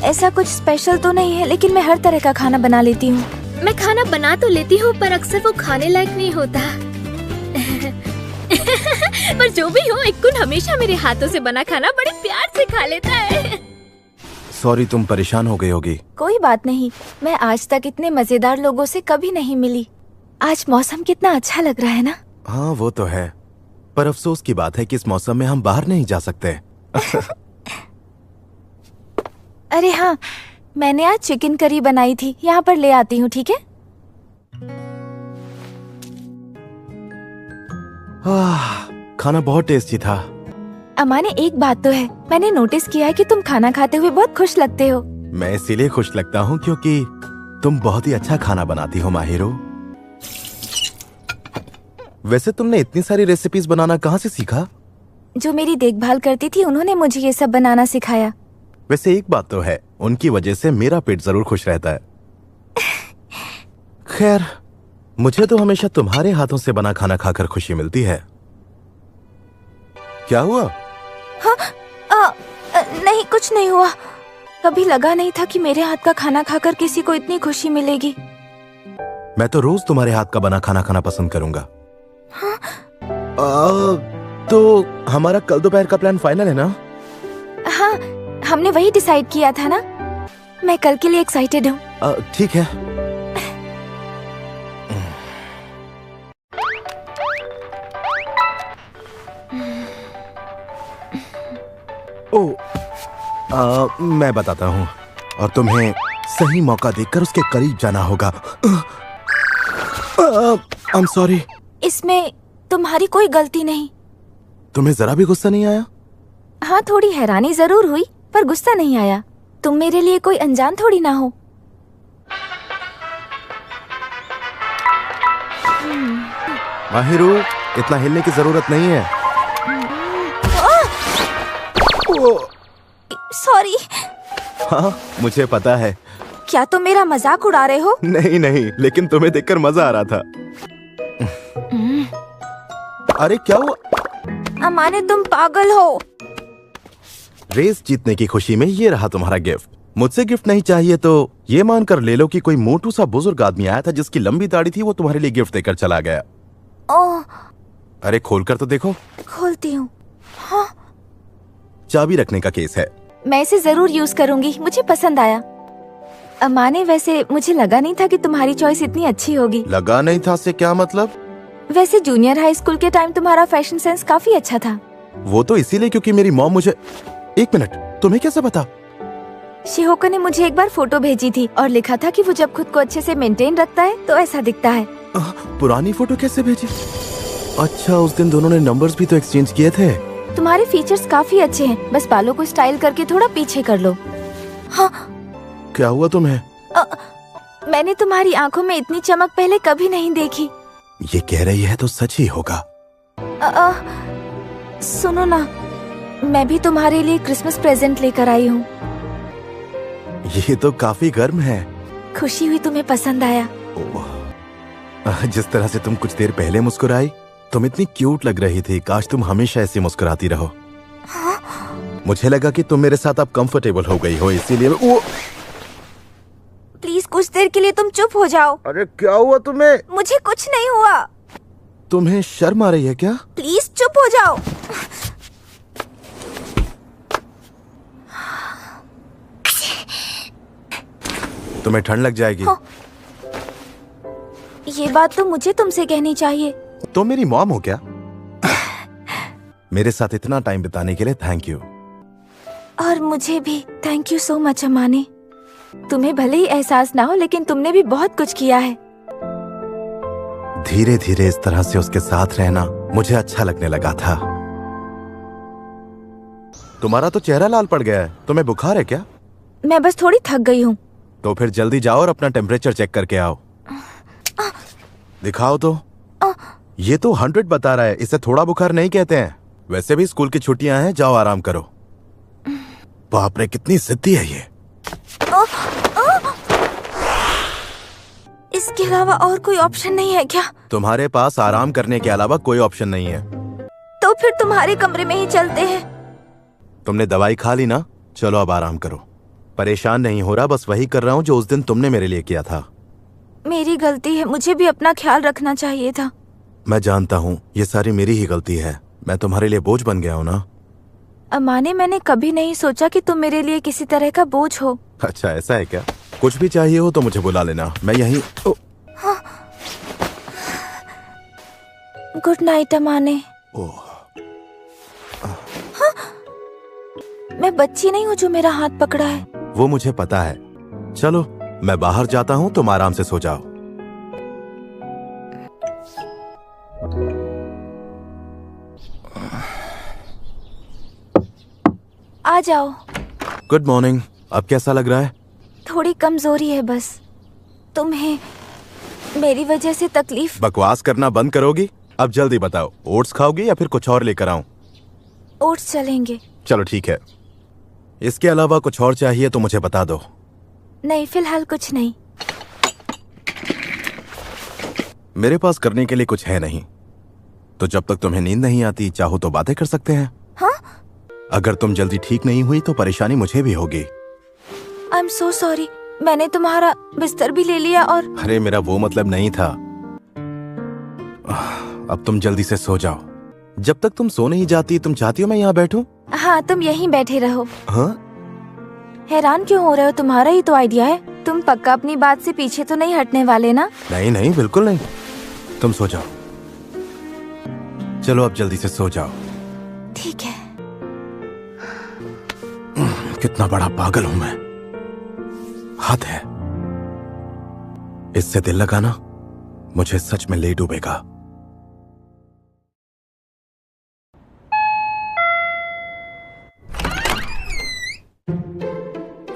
ऐसा कुछ स्पेशल तो नहीं है, लेकिन मैं हर तरह का खाना बना लेती हूँ। मैं खाना बना तो लेती हूँ पर अक्सर वो खाने लायक नहीं होता। पर जो भी हो, इक्कुन हमेशा मेरे हाथों से बना खाना बड़े प्यार से खा लेता है। सॉरी तुम परेशान हो गई होगी। कोई बात नहीं, मैं आज तक इतने मजेदार लोगों से कभी नहीं मिली। आज मौसम कितना अच्छा लग रहा है ना? हाँ वो तो है, पर अफसोस की बात है कि इस मौसम में हम बाहर नहीं जा सकते। अरे हाँ, मैंने आज चिकन करी बनाई थी, यहाँ पर ले आती हूँ, ठीक है? खाना बहुत टेस्टी था। अमाने एक बात तो है, मैंने नोटिस किया है कि तुम खाना खाते हुए बहुत खुश लगते हो। मैं इसीलिए खुश लगता हूँ क्योंकि तुम बहुत ही अच्छा खाना बनाती हो माहिरो। वैसे तुमने इतनी सारी रेसिपीज बनाना कहाँ से सीखा? जो मेरी देखभाल करती थी उन्होंने मुझे ये सब बनाना सिखाया। वैसे एक बात तो है, उनकी वजह से मेरा पेट जरूर खुश रहता है। खैर, मुझे तो हमेशा तुम्हारे हाथों से बना खाना खाकर खुशी मिलती है। क्या हुआ? हाँ, नहीं कुछ नहीं हुआ। कभी लगा नहीं था कि मेरे हाथ का खाना खाकर किसी को इतनी खुशी मिलेगी। मैं तो रोज तुम्हारे हाथ का बना खाना खाना पसंद करूंगा। हाँ? तो हमारा कल दोपहर का प्लान फाइनल है ना? हाँ, हमने वही डिसाइड किया था ना। मैं कल के लिए एक्साइटेड हूँ। ठीक है। मैं बताता हूँ। और तुम्हें सही मौका देखकर उसके करीब जाना होगा। I am sorry. इसमें तुम्हारी कोई गलती नहीं। तुम्हें जरा भी गुस्सा नहीं आया? हाँ, थोड़ी हैरानी जरूर हुई, पर गुस्सा नहीं आया। तुम मेरे लिए कोई अनजान थोड़ी ना हो। माहिरू, इतना हिलने की जरूरत नहीं है। सॉरी। हाँ, मुझे पता है। क्या तुम मेरा मजाक उड़ा रहे हो? नहीं नहीं, लेकिन तुम्हें देखकर मजा आ रहा था। अरे क्या हुआ? अमाने, तुम पागल हो। रेस जीतने की खुशी में ये रहा तुम्हारा गिफ्ट। मुझसे गिफ्ट नहीं चाहिए तो ये मानकर ले लो कि कोई मोटू सा बुजुर्ग आदमी आया था जिसकी लंबी दाढ़ी थी, वो तुम्हारे लिए गिफ्ट देकर चला गया। ओह, अरे खोलकर तो देखो। खोलती हूँ। हाँ, चाबी रखने का केस है। मैं इसे जरूर यूज करूंगी, मुझे पसंद आया। अमाने, वैसे मुझे लगा नहीं था कि तुम्हारी चॉइस इतनी अच्छी होगी। लगा नहीं था से क्या मतलब? वैसे जूनियर हाई स्कूल के टाइम तुम्हारा फैशन सेंस काफी अच्छा था। वो तो इसीलिए क्योंकि मेरी मॉम मुझे। एक मिनट, तुम्हें कैसे पता? शिहोका ने मुझे एक बार फोटो भेजी थी और लिखा था कि वो जब खुद को अच्छे से मेंटेन रखता है तो ऐसा दिखता है। पुरानी फोटो कैसे भेजी? अच्छा, उस दिन दोनों ने नंबर्स भी तो एक्सचेंज किए थे। तुम्हारे फीचर्स काफी अच्छे हैं, बस बालों को स्टाइल करके थोड़ा पीछे कर लो। हाँ। क्या हुआ तुम्हें? मैंने तुम्हारी आंखों में इतनी चमक पहले कभी नहीं देखी। ये कह रही है तो सच ही होगा। सुनो ना, मैं भी तुम्हारे लिए क्रिसमस प्रेजेंट लेकर आई हूँ। ये तो काफी गर्म है। खुशी हुई तुम्हें पसंद आया। जिस तरह से तुम कुछ देर पहले मुस्कुराई, तुम इतनी क्यूट लग रही थी। काश तुम हमेशा ऐसी मुस्कुराती रहो। हाँ? मुझे लगा कि तुम मेरे साथ अब कंफर्टेबल हो गई हो, इसीलिए प्लीज कुछ देर के लिए तुम चुप हो जाओ। अरे क्या हुआ तुम्हें? मुझे कुछ नहीं हुआ। तुम्हें शर्म आ रही है क्या? प्लीज चुप हो जाओ। तुम्हें ठंड लग जाएगी। हाँ। ये बात तो मुझे तुमसे कहनी चाहिए। तुम मेरी मॉम हो क्या? मेरे साथ इतना टाइम बिताने के लिए थैंक यू। और मुझे भी थैंक यू सो मच अमाने। तुम्हें भले ही एहसास ना हो, लेकिन तुमने भी बहुत कुछ किया है। धीरे धीरे इस तरह से उसके साथ रहना मुझे अच्छा लगने लगा था। तुम्हारा तो चेहरा लाल पड़ गया है। तुम्हें बुखार है क्या? मैं बस थोड़ी थक गई हूँ। तो फिर जल्दी जाओ और अपना टेम्परेचर चेक करके आओ। दिखाओ तो। ये तो 100 बता रहा है। इसे थोड़ा बुखार नहीं कहते हैं। वैसे भी स्कूल की छुट्टियां हैं, जाओ आराम करो। बाप रे, कितनी जिद्दी है ये। इसके अलावा और कोई ऑप्शन नहीं है क्या? तुम्हारे पास आराम करने के अलावा कोई ऑप्शन नहीं है। तो फिर तुम्हारे कमरे में ही चलते हैं। तुमने दवाई खा ली ना? चलो अब आराम करो। परेशान नहीं हो रहा, बस वही कर रहा हूँ जो उस दिन तुमने मेरे लिए किया था। मेरी गलती है, मुझे भी अपना ख्याल रखना चाहिए था। मैं जानता हूँ, ये सारी मेरी ही गलती है। मैं तुम्हारे लिए बोझ बन गया हूँ ना। अमाने, मैंने कभी नहीं सोचा कि तुम मेरे लिए किसी तरह का बोझ हो। अच्छा, ऐसा है क्या? कुछ भी चाहिए हो तो मुझे बुला लेना, मैं यहीं। गुड नाइट अमाने। मैं बच्ची नहीं हूँ जो मेरा हाथ पकड़ा है। वो मुझे पता है। चलो मैं बाहर जाता हूँ, तुम आराम से सो जाओ। आ जाओ। Good morning. अब कैसा लग रहा है? थोड़ी कमजोरी है बस। तुम्हें मेरी वजह से तकलीफ? बकवास करना बंद करोगी? अब जल्दी बताओ, ओट्स खाओगी या फिर कुछ और लेकर आऊं? ओट्स चलेंगे। चलो ठीक है। इसके अलावा कुछ और चाहिए तो मुझे बता दो। नहीं, फिलहाल कुछ नहीं। मेरे पास करने के लिए कुछ है नहीं, तो जब तक तुम्हें नींद नहीं आती चाहो तो बातें कर सकते हैं। हाँ? अगर तुम जल्दी ठीक नहीं हुई तो परेशानी मुझे भी होगी। I am so sorry. मैंने तुम्हारा बिस्तर भी ले लिया और। अरे मेरा वो मतलब नहीं था। अब तुम जल्दी से सो जाओ। जब तक तुम सो नहीं जाती, तुम चाहती हो मैं यहाँ बैठूं? हाँ, तुम यहीं बैठे रहो। हाँ? हैरान क्यों हो रहे हो? तुम्हारा ही तो आइडिया है। तुम पक्का अपनी बात से पीछे तो नहीं हटने वाले ना? नहीं नहीं, बिल्कुल नहीं। तुम सो जाओ। चलो अब जल्दी से सो जाओ। ठीक है। कितना बड़ा पागल हूं मैं। हद है। इससे दिल लगाना मुझे सच में ले डूबेगा।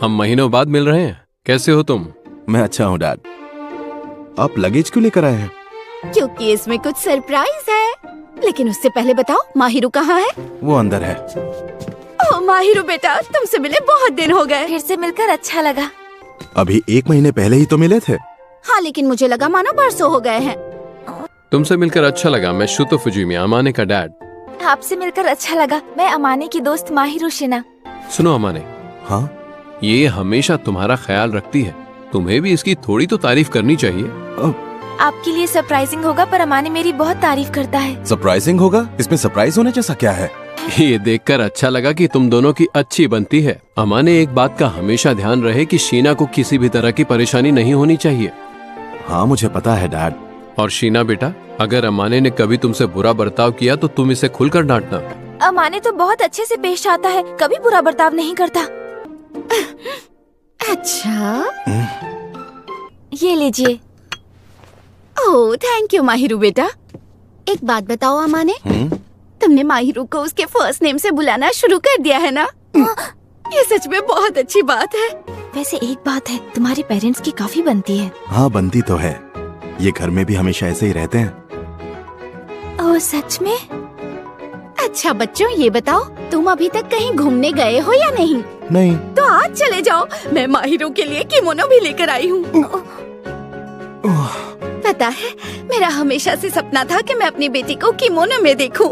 हम महीनों बाद मिल रहे हैं। कैसे हो तुम? मैं अच्छा हूँ डैड। आप लगेज क्यों लेकर आए हैं? क्योंकि इसमें कुछ सरप्राइज है। लेकिन उससे पहले बताओ, माहिरू कहाँ है? वो अंदर है। ओह माहिरू बेटा, तुमसे मिले बहुत दिन हो गए। फिर से मिलकर अच्छा लगा। अभी 1 महीने पहले ही तो मिले थे। हाँ, लेकिन मुझे लगा मानो परसों हो गए हैं। तुमसे मिलकर अच्छा लगा। मैं शुतो फुजीमी, अमाने का डैड। आपसे मिलकर अच्छा लगा। मैं अमाने की दोस्त माहिरू शिना। सुनो अमाने, हाँ, ये हमेशा तुम्हारा ख्याल रखती है। तुम्हें भी इसकी थोड़ी तो तारीफ करनी चाहिए। आपके लिए सरप्राइजिंग होगा, पर अमाने मेरी बहुत तारीफ करता है। सरप्राइजिंग होगा? इसमें सरप्राइज होने जैसा क्या है? ये देखकर अच्छा लगा कि तुम दोनों की अच्छी बनती है। अमाने, एक बात का हमेशा ध्यान रहे कि शीना को किसी भी तरह की परेशानी नहीं होनी चाहिए। हाँ मुझे पता है डैड। और शीना बेटा, अगर अमाने ने कभी तुमसे बुरा बर्ताव किया तो तुम इसे खुलकर डांटना। अमाने तो बहुत अच्छे से पेश आता है, कभी बुरा बर्ताव नहीं करता। अच्छा, ये लीजिए। ओह थैंक यू माहिरू बेटा। एक बात बताओ अमाने, तुमने माहिरू को उसके फर्स्ट नेम से बुलाना शुरू कर दिया है ना? ये सच में बहुत अच्छी बात है। वैसे एक बात है, तुम्हारे पेरेंट्स की काफी बनती है। हाँ बनती तो है। ये घर में भी हमेशा ऐसे ही रहते हैं। ओह सच में? अच्छा बच्चों, ये बताओ तुम अभी तक कहीं घूमने गए हो या नहीं? नहीं। तो आज चले जाओ, मैं माहिरू के लिए किमोनो भी लेकर आई हूँ। पता है, मेरा हमेशा से सपना था कि मैं अपनी बेटी को किमोनो में देखूं।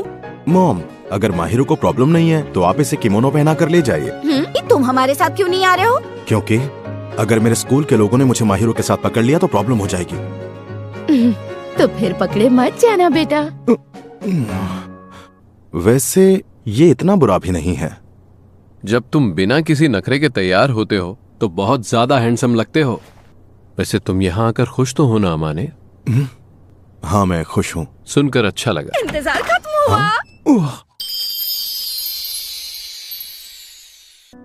मॉम, अगर माहिरू को प्रॉब्लम नहीं है तो आप इसे किमोनो पहना कर ले जाइए। तुम हमारे साथ क्यों नहीं आ रहे हो? क्योंकि अगर मेरे स्कूल के लोगों ने मुझे माहिरू के साथ पकड़ लिया तो प्रॉब्लम हो जाएगी। तो फिर पकड़े मत जाना बेटा। वैसे ये इतना बुरा भी नहीं है। जब तुम बिना किसी नखरे के तैयार होते हो तो बहुत ज्यादा हैंडसम लगते हो। वैसे तुम यहाँ आकर खुश तो हो ना अमाने? हाँ मैं खुश हूँ। सुनकर अच्छा लगा। इंतजार खत्म हुआ।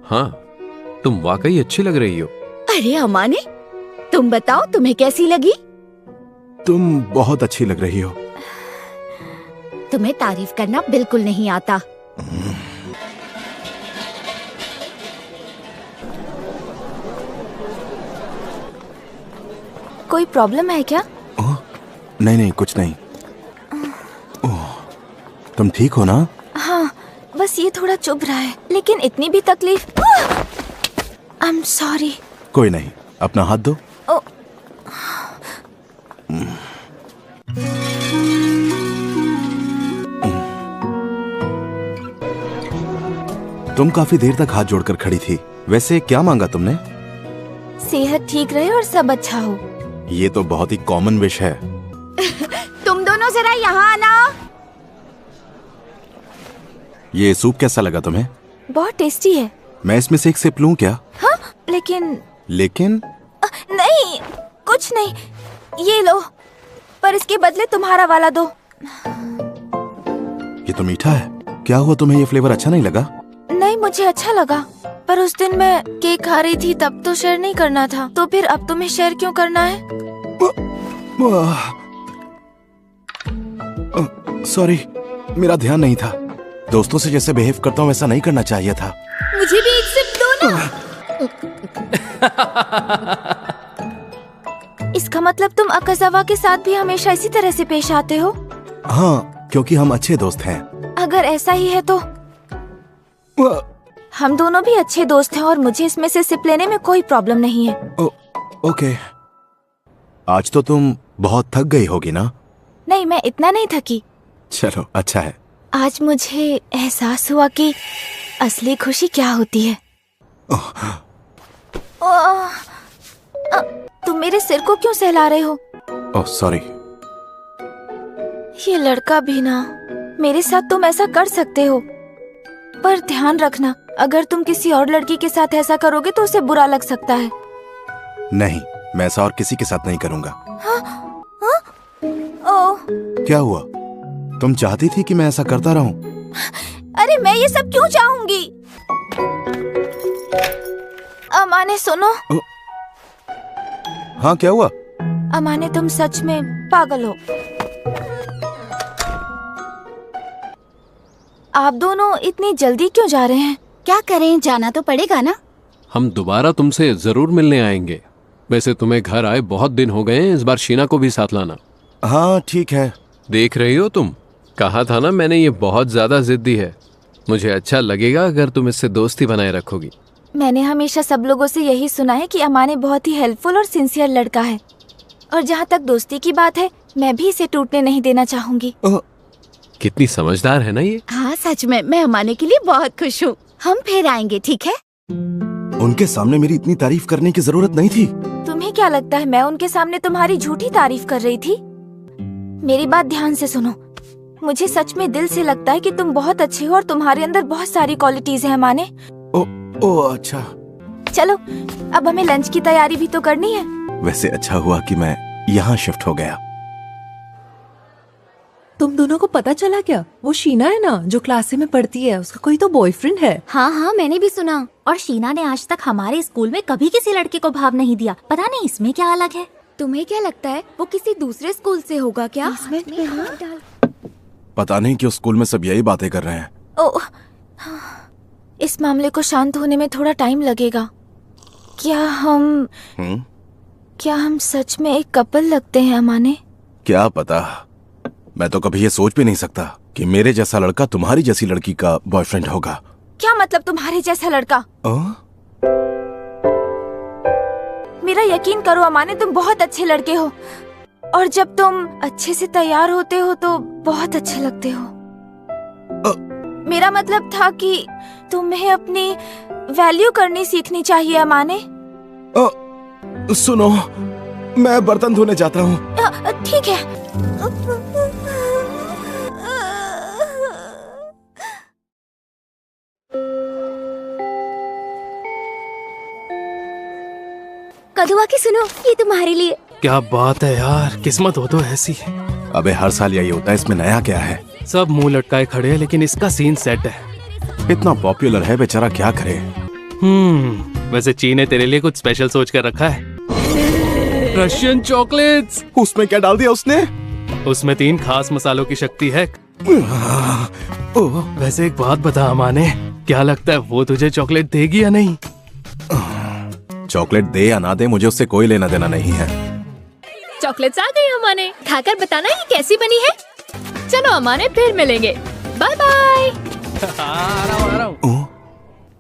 हाँ, तुम वाकई अच्छी लग रही हो। अरे अमाने, तुम बताओ तुम्हें कैसी लगी? तुम बहुत अच्छी लग रही हो। तुम्हें तारीफ करना बिल्कुल नहीं आता। कोई प्रॉब्लम है क्या? नहीं नहीं कुछ नहीं। तुम ठीक हो ना? हाँ, बस ये थोड़ा चुभ रहा है, लेकिन इतनी भी तकलीफ। I am sorry. कोई नहीं, अपना हाथ दो। तुम काफी देर तक हाथ जोड़कर खड़ी थी। वैसे क्या मांगा तुमने? सेहत ठीक रहे और सब अच्छा हो। ये तो बहुत ही कॉमन विश है। तुम दोनों जरा यहाँ आना। ये सूप कैसा लगा तुम्हें? बहुत टेस्टी है। मैं इसमें से एक सिप लूं क्या? हाँ, लेकिन नहीं, कुछ नहीं, ये लो, पर इसके बदले तुम्हारा वाला दो। ये तो मीठा है। क्या हुआ, तुम्हें ये फ्लेवर अच्छा नहीं लगा? नहीं, मुझे अच्छा लगा, पर उस दिन मैं केक खा रही थी तब तो शेयर नहीं करना था, तो फिर अब तुम्हें शेयर क्यों करना है? सॉरी, मेरा ध्यान नहीं था। दोस्तों से जैसे बिहेव करता हूँ वैसा नहीं करना चाहिए था। मुझे भी एक सिप दो ना। इसका मतलब तुम अकाज़ावा के साथ भी हमेशा इसी तरह से पेश आते हो? हाँ, क्योंकि हम अच्छे दोस्त हैं। अगर ऐसा ही है तो हम दोनों भी अच्छे दोस्त हैं और मुझे इसमें से सिप लेने में कोई प्रॉब्लम नहीं है। ओके। आज तो तुम बहुत थक गई होगी ना? नहीं, मैं इतना नहीं थकी। चलो अच्छा है। आज मुझे एहसास हुआ कि असली खुशी क्या होती है। तुम मेरे सिर को क्यों सहला रहे हो? Oh sorry. ये लड़का भी ना, मेरे साथ तुम ऐसा कर सकते हो, पर ध्यान रखना, अगर तुम किसी और लड़की के साथ ऐसा करोगे तो उसे बुरा लग सकता है। नहीं, मैं ऐसा और किसी के साथ नहीं करूँगा। ओह, क्या हुआ? तुम चाहती थी कि मैं ऐसा करता रहूं? अरे मैं ये सब क्यों चाहूंगी? अमाने सुनो। हाँ क्या हुआ? अमाने तुम सच में पागल हो। आप दोनों इतनी जल्दी क्यों जा रहे हैं? क्या करें, जाना तो पड़ेगा ना। हम दोबारा तुमसे जरूर मिलने आएंगे। वैसे तुम्हें घर आए बहुत दिन हो गए हैं, इस बार शीना को भी साथ लाना। हाँ ठीक है। देख रही हो तुम, कहा था ना मैंने, ये बहुत ज्यादा जिद्दी है। मुझे अच्छा लगेगा अगर तुम इससे दोस्ती बनाए रखोगी। मैंने हमेशा सब लोगों से यही सुना है कि अमाने बहुत ही हेल्पफुल और सिंसियर लड़का है, और जहाँ तक दोस्ती की बात है, मैं भी इसे टूटने नहीं देना चाहूंगी। कितनी समझदार है ना ये। हाँ सच में, मैं अमाने के लिए बहुत खुश हूँ। हम फिर आएंगे, ठीक है? उनके सामने मेरी इतनी तारीफ करने की जरूरत नहीं थी। तुम्हें क्या लगता है मैं उनके सामने तुम्हारी झूठी तारीफ कर रही थी? मेरी बात ध्यान से सुनो। मुझे सच में दिल से लगता है कि तुम बहुत अच्छे हो और तुम्हारे अंदर बहुत सारी क्वालिटीज हैं अमाने। ओ अच्छा। चलो अब हमें लंच की तैयारी भी तो करनी है। वैसे अच्छा हुआ कि मैं यहाँ शिफ्ट हो गया। तुम दोनों को पता चला क्या? वो शीना है ना, जो क्लास में पढ़ती है, उसका कोई तो बॉयफ्रेंड है। हाँ हाँ, मैंने भी सुना। और शीना ने आज तक हमारे स्कूल में कभी किसी लड़के को भाव नहीं दिया। पता नहीं इसमें क्या अलग है। तुम्हें क्या लगता है वो किसी दूसरे स्कूल से होगा क्या? पता नहीं क्यों स्कूल में सब यही बातें कर रहे हैं। ओह, इस मामले को शांत होने में थोड़ा टाइम लगेगा। क्या हम सच में एक कपल लगते हैं अमाने? क्या पता, मैं तो कभी ये सोच भी नहीं सकता कि मेरे जैसा लड़का तुम्हारी जैसी लड़की का बॉयफ्रेंड होगा। क्या मतलब तुम्हारे जैसा लड़का? मेरा यकीन करो अमाने, तुम बहुत अच्छे लड़के हो, और जब तुम अच्छे से तैयार होते हो तो बहुत अच्छे लगते हो। मेरा मतलब था कि तुम्हें अपनी वैल्यू करनी सीखनी चाहिए अमाने। सुनो, मैं बर्तन धोने जाता हूँ। ठीक है। कदुआ की सुनो, ये तुम्हारे लिए। क्या बात है यार, किस्मत हो तो ऐसी। अबे हर साल यही होता है, इसमें नया क्या है? सब मुंह लटकाए खड़े हैं, लेकिन इसका सीन सेट है। इतना पॉपुलर है, बेचारा क्या करे। वैसे ची ने तेरे लिए कुछ स्पेशल सोच कर रखा है। Russian chocolates. उसमें क्या डाल दिया उसने? उसमें 3 खास मसालों की शक्ति है। वैसे एक बात बता अमाने, क्या लगता है वो तुझे चॉकलेट देगी या नहीं? चॉकलेट दे या ना दे, मुझे उससे कोई लेना देना नहीं है। चॉकलेट्स आ गई अमाने, खाकर बताना ये कैसी बनी है। चलो अमाने, फिर मिलेंगे। Bye bye.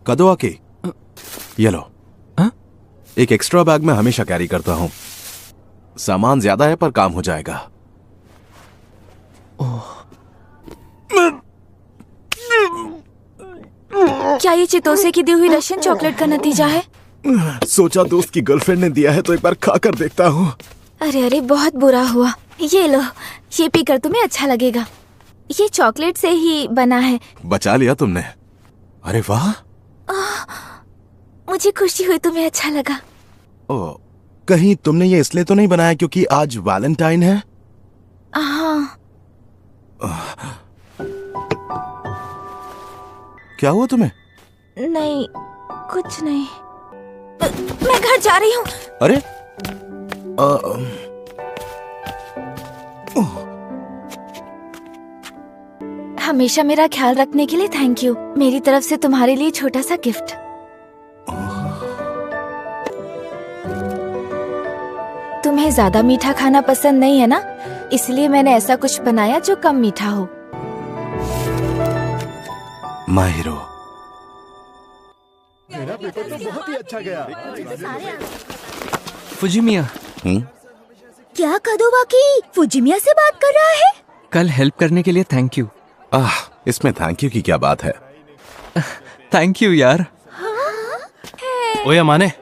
कदुआ की, ये लो। एक एक्स्ट्रा बैग में हमेशा कैरी करता हूँ। सामान ज्यादा है पर काम हो जाएगा। क्या ये चितोसे की दी हुई रशियन चॉकलेट का नतीजा है? सोचा दोस्त की गर्लफ्रेंड ने दिया है तो एक बार खाकर देखता हूँ। अरे अरे, बहुत बुरा हुआ। ये लो, ये पीकर तुम्हें अच्छा लगेगा। ये चॉकलेट से ही बना है। बचा लिया तुमने। अरे वाह, मुझे खुशी हुई तुम्हें अच्छा लगा। कहीं तुमने ये इसलिए तो नहीं बनाया क्योंकि आज वैलेंटाइन है? हाँ। क्या हुआ तुम्हें? नहीं, कुछ नहीं। मैं घर जा रही हूँ। अरे हमेशा मेरा ख्याल रखने के लिए थैंक यू। मेरी तरफ से तुम्हारे लिए छोटा सा गिफ्ट। तुम्हें ज्यादा मीठा खाना पसंद नहीं है ना, इसलिए मैंने ऐसा कुछ बनाया जो कम मीठा हो। माहिरो, मेरा पेपर तो बहुत ही अच्छा गया। फुजिमिया। क्या कदुआ की फुजिमिया से बात कर रहा है? कल हेल्प करने के लिए थैंक यू। इसमें थैंक यू की क्या बात है? थैंक यू यार। ओए अमाने,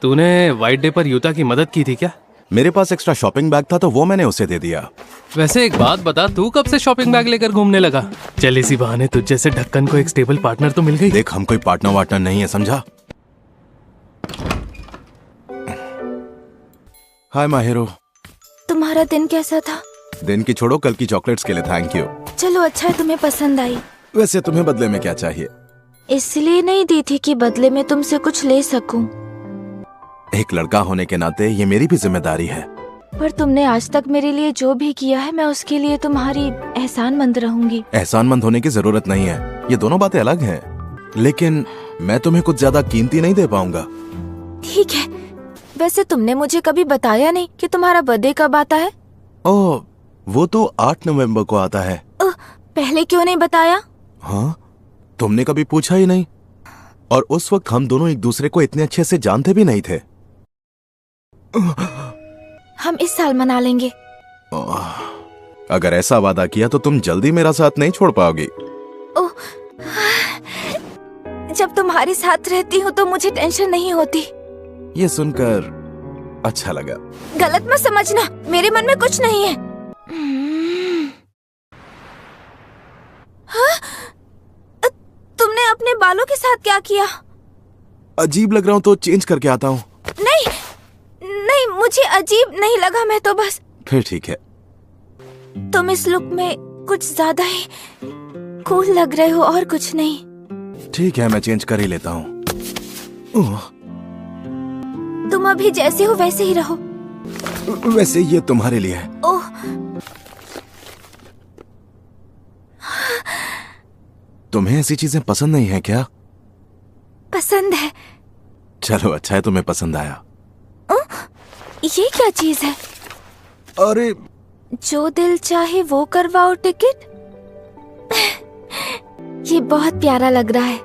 तूने वाइट डे पर यूता की मदद की थी क्या? मेरे पास एक्स्ट्रा शॉपिंग बैग था तो वो मैंने उसे दे दिया। वैसे एक बात बता, तू कब से शॉपिंग बैग लेकर घूमने लगा? चल इसी बहाने तुझ जैसे ढक्कन को एक स्टेबल पार्टनर तो मिल गई। देख, हम कोई पार्टनर वार्टनर नहीं है, समझा? हाय माहिरो। तुम्हारा दिन कैसा था? दिन की छोड़ो, कल की चॉकलेट्स के लिए थैंक यू। चलो अच्छा है तुम्हें पसंद आई। वैसे तुम्हें बदले में क्या चाहिए? इसलिए नहीं दी थी कि बदले में तुमसे कुछ ले सकूं। एक लड़का होने के नाते ये मेरी भी जिम्मेदारी है। पर तुमने आज तक मेरे लिए जो भी किया है, मैं उसके लिए तुम्हारी एहसानमंद रहूंगी। एहसानमंद होने की जरूरत नहीं है, ये दोनों बातें अलग हैं। लेकिन मैं तुम्हें कुछ ज्यादा कीमती नहीं दे पाऊंगा। ठीक है। वैसे तुमने मुझे कभी बताया नहीं कि तुम्हारा बर्थडे कब आता है। ओह, वो तो 8 नवंबर को आता है। पहले क्यों नहीं बताया? हाँ, तुमने कभी पूछा ही नहीं। और उस वक्त हम दोनों एक दूसरे को इतने अच्छे से जानते भी नहीं थे। हम इस साल मना लेंगे। अगर ऐसा वादा किया तो तुम जल्दी मेरा साथ नहीं छोड़ पाओगी। जब तुम्हारे साथ रहती हूँ तो मुझे टेंशन नहीं होती। ये सुनकर अच्छा लगा। गलत मत समझना, मेरे मन में कुछ नहीं है। हाँ? तुमने अपने बालों के साथ क्या किया? अजीब लग रहा हूँ तो चेंज करके आता हूँ। नहीं नहीं, मुझे अजीब नहीं लगा, मैं तो बस। फिर ठीक है। तुम इस लुक में कुछ ज्यादा ही कूल लग रहे हो और कुछ नहीं। ठीक है, मैं चेंज कर ही लेता हूँ। तुम अभी जैसे हो वैसे ही रहो। वैसे ये तुम्हारे लिए है। ओह, तुम्हें ऐसी चीजें पसंद नहीं है क्या? पसंद है। चलो अच्छा है, तुम्हें पसंद आया। ये क्या चीज है? अरे, जो दिल चाहे वो करवाओ टिकट। ये बहुत प्यारा लग रहा है।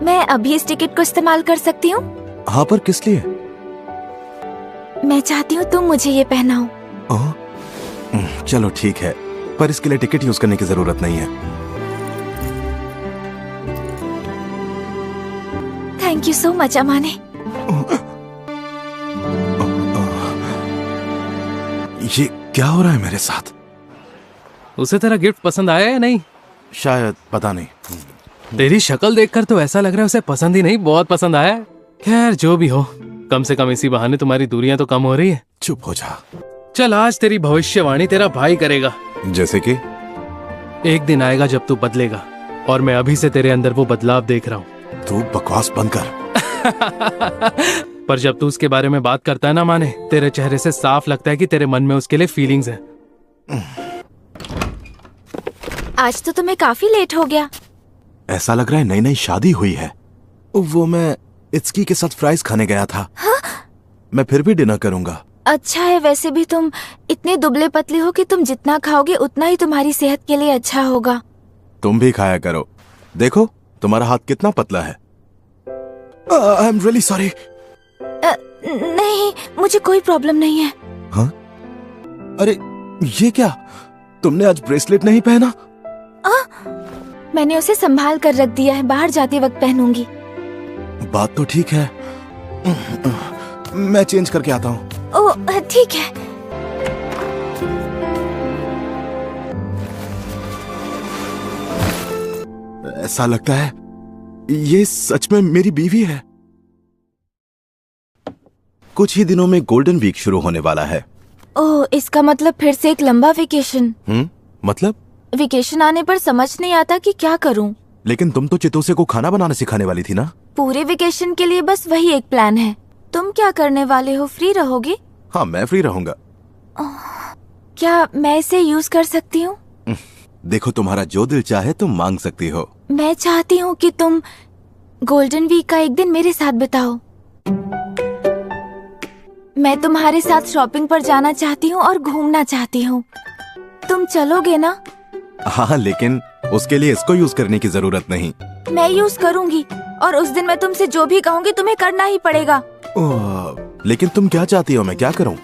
मैं अभी इस टिकट को इस्तेमाल कर सकती हूँ? हाँ, पर किस लिए? मैं चाहती हूँ तुम मुझे ये पहनाओ। चलो ठीक है, पर इसके लिए टिकट यूज करने की जरूरत नहीं है। थैंक यू सो मच अमाने। ये क्या हो रहा है मेरे साथ? उसे तेरा गिफ्ट पसंद आया या नहीं? शायद, पता नहीं। तेरी शक्ल देखकर तो ऐसा लग रहा है उसे पसंद ही नहीं, बहुत पसंद आया है। खैर जो भी हो, कम से कम इसी बहाने तुम्हारी दूरियां तो कम हो रही है। चुप हो जा। चल, आज तेरी भविष्यवाणी तेरा भाई करेगा। जैसे कि? एक दिन आएगा जब तू बदलेगा, और मैं अभी से तेरे अंदर वो बदलाव देख रहा हूँ। तू बकवास बंद कर। पर जब तू उसके बारे में बात करता है ना माने, तेरे चेहरे से साफ लगता है कि तेरे मन में उसके लिए फीलिंग्स हैं। आज तो तुम्हें काफी लेट हो गया। ऐसा लग रहा है नई नई शादी हुई है। वो मैं इत्सकी के साथ फ्राइज खाने गया था। हाँ? मैं फिर भी डिनर करूंगा। अच्छा है, वैसे भी तुम इतने दुबले पतले हो कि तुम जितना खाओगे उतना ही तुम्हारी सेहत के लिए अच्छा होगा। तुम भी खाया करो। देखो तुम्हारा हाथ कितना पतला है। I am really sorry. नहीं, मुझे कोई प्रॉब्लम नहीं है। हाँ? अरे ये क्या, तुमने आज ब्रेसलेट नहीं पहना? मैंने उसे संभाल कर रख दिया है, बाहर जाते वक्त पहनूंगी। बात तो ठीक है, मैं चेंज करके आता हूँ। ओह ठीक है। ऐसा लगता है ये सच में मेरी बीवी है। कुछ ही दिनों में गोल्डन वीक शुरू होने वाला है। ओह, इसका मतलब फिर से एक लंबा वेकेशन। मतलब? वेकेशन आने पर समझ नहीं आता कि क्या करूं। लेकिन तुम तो चितोसे को खाना बनाना सिखाने वाली थी ना? पूरे वेकेशन के लिए बस वही एक प्लान है। तुम क्या करने वाले हो? फ्री रहोगे? हाँ, मैं फ्री रहूंगा। क्या मैं इसे यूज कर सकती हूँ? देखो, तुम्हारा जो दिल चाहे तुम मांग सकती हो। मैं चाहती हूँ कि तुम गोल्डन वीक का एक दिन मेरे साथ बिताओ। मैं तुम्हारे साथ शॉपिंग पर जाना चाहती हूँ और घूमना चाहती हूँ। तुम चलोगे ना? हाँ, लेकिन उसके लिए इसको यूज करने की जरूरत नहीं। मैं यूज करूँगी, और उस दिन मैं तुमसे जो भी कहूँगी तुम्हें करना ही पड़ेगा। लेकिन तुम क्या चाहती हो मैं क्या करूँ?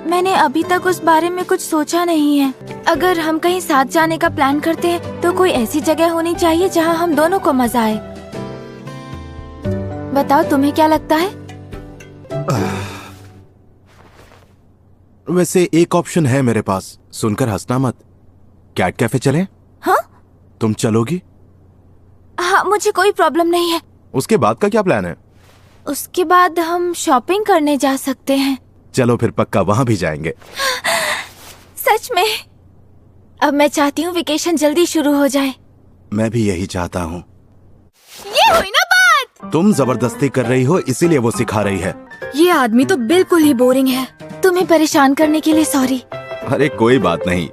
मैंने अभी तक उस बारे में कुछ सोचा नहीं है। अगर हम कहीं साथ जाने का प्लान करते हैं तो कोई ऐसी जगह होनी चाहिए जहाँ हम दोनों को मजा आए। बताओ, तुम्हें क्या लगता है? वैसे एक ऑप्शन है मेरे पास, सुनकर हंसना मत। कैट कैफे चलें? हाँ? तुम चलोगी? हाँ, मुझे कोई प्रॉब्लम नहीं है। उसके बाद का क्या प्लान है? उसके बाद हम शॉपिंग करने जा सकते हैं। चलो फिर पक्का वहाँ भी जाएंगे। सच में? अब मैं चाहती हूँ वेकेशन जल्दी शुरू हो जाए। मैं भी यही चाहता हूँ। ये हुई ना बात। तुम जबरदस्ती कर रही हो इसीलिए वो सिखा रही है। ये आदमी तो बिल्कुल ही बोरिंग है। तुम्हें परेशान करने के लिए सॉरी। अरे कोई बात नहीं।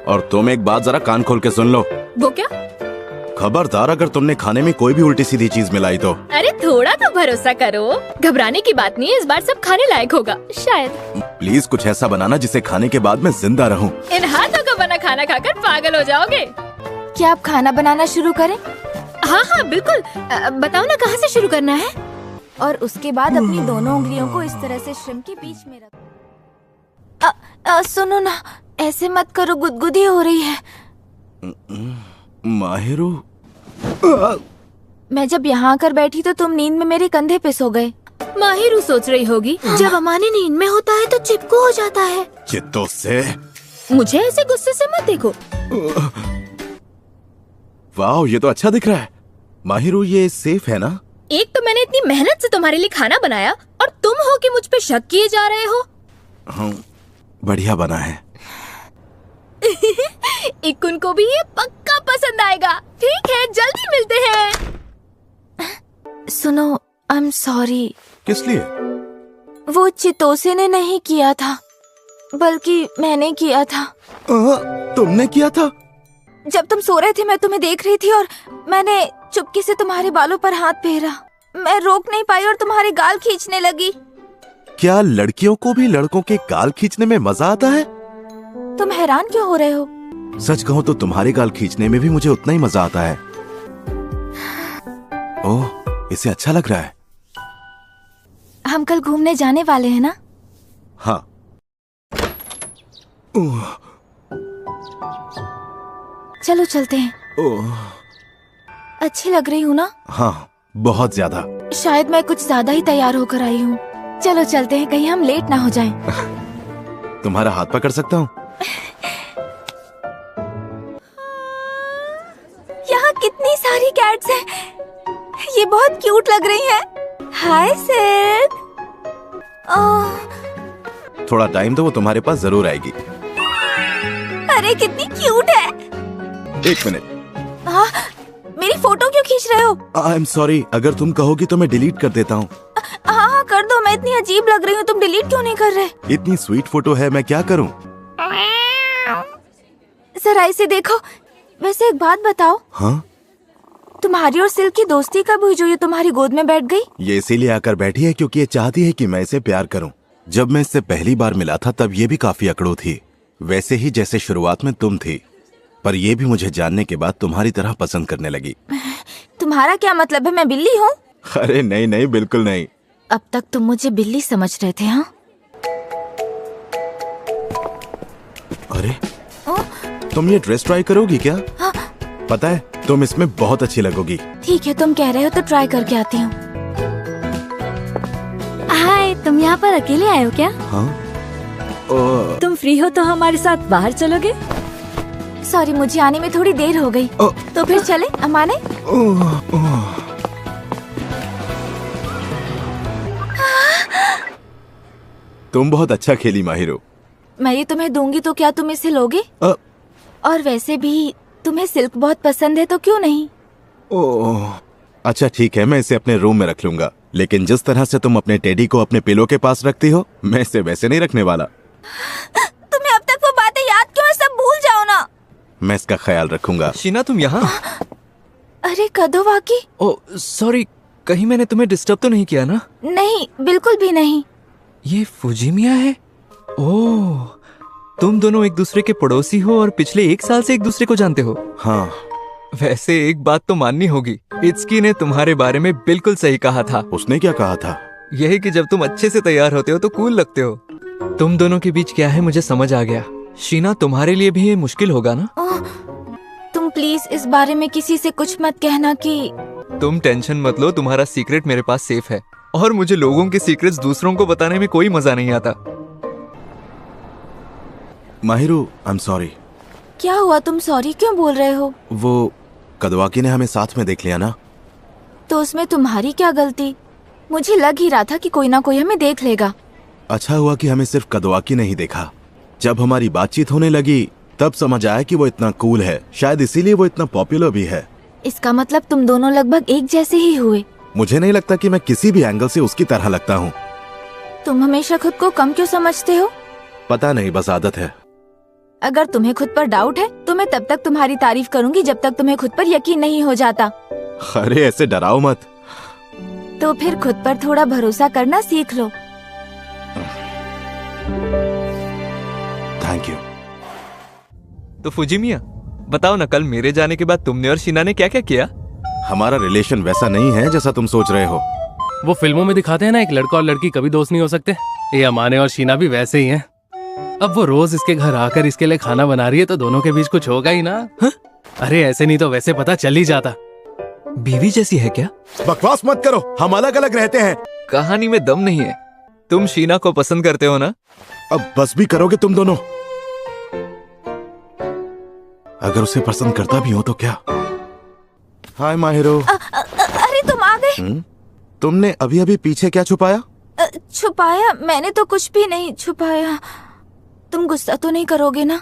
और तुम एक बात जरा कान खोल के सुन लो। वो क्या? खबरदार अगर तुमने खाने में कोई भी उल्टी सीधी चीज मिलाई तो। अरे थोड़ा तो भरोसा करो, घबराने की बात नहीं है, इस बार सब खाने लायक होगा शायद। प्लीज कुछ ऐसा बनाना जिसे खाने के बाद मैं जिंदा रहूं। इन हाथों का बना खाना खाकर पागल हो जाओगे। क्या आप खाना बनाना शुरू करें? हाँ हाँ बिल्कुल। बताओ ना कहाँ से शुरू करना है? और उसके बाद अपनी दोनों उंगलियों को इस तरह से श्रिम्प के बीच में रख। सुनो ना, ऐसे मत करो, गुदगुदी हो रही है। माहिरू, मैं जब यहाँ आकर बैठी तो तुम नींद में मेरे कंधे पे सो गए। माहिरू सोच रही होगी जब अमाने नींद में होता है तो चिपकू हो जाता है। चित्तों से। मुझे ऐसे गुस्से से मत देखो। वाह, ये तो अच्छा दिख रहा है। माहिरू, ये सेफ है ना? एक तो मैंने इतनी मेहनत से तुम्हारे लिए खाना बनाया और तुम हो कि मुझ पे शक किए जा रहे हो। हाँ, बढ़िया बना है। इकुन को भी ये पक्का पसंद आएगा। ठीक है, जल्दी मिलते हैं। सुनो, आई एम सॉरी। किस लिए? वो चितोसे ने नहीं किया था, बल्कि मैंने किया था। तुमने किया था? जब तुम सो रहे थे मैं तुम्हें देख रही थी और मैंने चुपके से तुम्हारे बालों पर हाथ फेरा। मैं रोक नहीं पाई और तुम्हारे गाल खींचने लगी। क्या लड़कियों को भी लड़कों के गाल खींचने में मजा आता है? तुम हैरान क्यों हो रहे हो? सच कहूँ तो तुम्हारे गाल खींचने में भी मुझे उतना ही मजा आता है। ओह, इसे अच्छा लग रहा है। हम कल घूमने जाने वाले हैं ना? हाँ। चलो चलते हैं। अच्छी लग रही हूँ ना? हाँ, बहुत ज्यादा। शायद मैं कुछ ज्यादा ही तैयार होकर आई हूँ। चलो चलते हैं, कहीं हम लेट ना हो जाएं। तुम्हारा हाथ पकड़ सकता हूँ? यहाँ कितनी सारी कैट्स हैं। ये बहुत क्यूट लग रही हैं। हाय सिड। थोड़ा टाइम तो वो तुम्हारे पास जरूर आएगी। अरे कितनी क्यूट है। एक मिनट। हाँ, मेरी फोटो क्यों खींच रहे हो? आई एम सॉरी, अगर तुम कहोगी तो मैं डिलीट कर देता हूँ। हाँ कर दो, मैं इतनी अजीब लग रही हूँ, तुम डिलीट क्यों नहीं कर रहे? इतनी स्वीट फोटो है, मैं क्या करूँ? जरा इसे देखो। वैसे एक बात बताओ। हाँ? तुम्हारी और सिल्क की दोस्ती कब हुई जो ये तुम्हारी गोद में बैठ गई? ये इसीलिए आकर बैठी है क्योंकि ये चाहती है कि मैं इसे प्यार करूं। जब मैं इससे पहली बार मिला था तब ये भी काफी अकड़ू थी, वैसे ही जैसे शुरुआत में तुम थी। पर ये भी मुझे जानने के बाद तुम्हारी तरह पसंद करने लगी। तुम्हारा क्या मतलब है, मैं बिल्ली हूँ? अरे नहीं नहीं, बिल्कुल नहीं। अब तक तुम मुझे बिल्ली समझ रहे थे। हाँ? अरे तुम ये ड्रेस ट्राई करोगी क्या? हाँ। पता है तुम इसमें बहुत अच्छी लगोगी। ठीक है, तुम कह रहे हो तो ट्राई करके आती हूँ। हाय, तुम यहाँ पर अकेले आए हो क्या? हाँ? तुम फ्री हो तो हमारे साथ बाहर चलोगे? सॉरी, मुझे आने में थोड़ी देर हो गई। तो फिर चले अमाने? तुम बहुत अच्छा खेली माहिरो। मैं ये तुम्हें दूंगी तो क्या तुम इसे लोगे? और वैसे भी तुम्हें सिल्क बहुत पसंद है तो क्यों नहीं? ओह, अच्छा ठीक है, मैं इसे अपने रूम में रख लूंगा। लेकिन जिस तरह से तुम अपने टेडी को अपने पिलो के पास रखती हो, मैं इसे वैसे नहीं रखने वाला। तुम्हें अब तक वो बातें याद क्यों है? सब भूल जाओ ना। मैं इसका ख्याल रखूंगा। शीना, तुम यहाँ? अरे कदोवाकी। ओह सॉरी, कहीं मैंने तुम्हें डिस्टर्ब तो नहीं किया ना? नहीं, बिल्कुल भी नहीं। ये फुजिमिया है? ओह, तुम दोनों एक दूसरे के पड़ोसी हो और पिछले 1 साल से एक दूसरे को जानते हो। हाँ। वैसे एक बात तो माननी होगी, इत्सुकी ने तुम्हारे बारे में बिल्कुल सही कहा था। उसने क्या कहा था? यही कि जब तुम अच्छे से तैयार होते हो तो कूल लगते हो। तुम दोनों के बीच क्या है मुझे समझ आ गया। शीना, तुम्हारे लिए भी ये मुश्किल होगा ना? तुम प्लीज इस बारे में किसी से कुछ मत कहना कि। तुम टेंशन मत लो, तुम्हारा सीक्रेट मेरे पास सेफ है और मुझे लोगों के सीक्रेट्स दूसरों को बताने में कोई मजा नहीं आता। Mahiru, I am sorry. क्या हुआ, तुम सॉरी क्यों बोल रहे हो? वो कदवाकी ने हमें साथ में देख लिया ना। तो उसमें तुम्हारी क्या गलती? मुझे लग ही रहा था कि कोई ना कोई हमें देख लेगा। अच्छा हुआ कि हमें सिर्फ कदवाकी ने ही देखा। जब हमारी बातचीत होने लगी तब समझ आया कि वो इतना कूल है, शायद इसीलिए वो इतना पॉपुलर भी है। इसका मतलब तुम दोनों लगभग एक जैसे ही हुए। मुझे नहीं लगता कि मैं किसी भी एंगल से उसकी तरह लगता हूँ। तुम हमेशा खुद को कम क्यों समझते हो? पता नहीं, बस आदत है। अगर तुम्हें खुद पर डाउट है तो मैं तब तक तुम्हारी तारीफ करूंगी जब तक तुम्हें खुद पर यकीन नहीं हो जाता। अरे ऐसे डराओ मत। तो फिर खुद पर थोड़ा भरोसा करना सीख लो। Thank you. तो फुजिमिया, बताओ ना, कल मेरे जाने के बाद तुमने और शीना ने क्या क्या किया? हमारा रिलेशन वैसा नहीं है जैसा तुम सोच रहे हो। वो फिल्मों में दिखाते हैं ना, एक लड़का और लड़की कभी दोस्त नहीं हो सकते। ये अमाने और शीना भी वैसे ही हैं। अब वो रोज इसके घर आकर इसके लिए खाना बना रही है तो दोनों के बीच कुछ होगा ही ना। अरे ऐसे नहीं तो वैसे पता चल ही जाता। बीवी जैसी है क्या? बकवास मत करो, हम अलग अलग रहते हैं। कहानी में दम नहीं है। तुम शीना को पसंद करते हो ना? अब बस भी करोगे तुम दोनों? अगर उसे पसंद करता भी हो तो क्या? हाय माहिरो। अरे तुम आ गए। तुमने अभी अभी पीछे क्या छुपाया? छुपाया? मैंने तो कुछ भी नहीं छुपाया। तुम गुस्सा तो नहीं करोगे ना?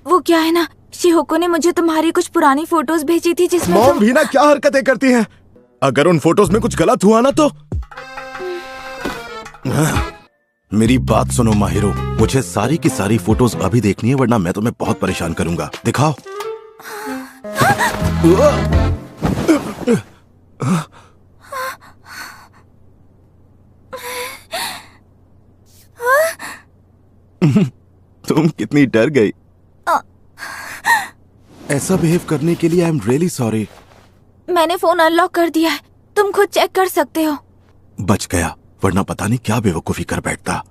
वो क्या है ना, शिहोको ने मुझे तुम्हारी कुछ पुरानी फोटोज भेजी थी जिसमें मॉम भी ना क्या हरकतें करती हैं। अगर उन फोटोज में कुछ गलत हुआ ना तो मेरी बात सुनो माहिरो, मुझे सारी की सारी फोटोज अभी देखनी है वरना मैं तुम्हें बहुत परेशान करूंगा। दिखाओ। तुम कितनी डर गई। ऐसा बिहेव करने के लिए आई एम रियली सॉरी। मैंने फोन अनलॉक कर दिया है, तुम खुद चेक कर सकते हो। बच गया, वरना पता नहीं क्या बेवकूफी कर बैठता।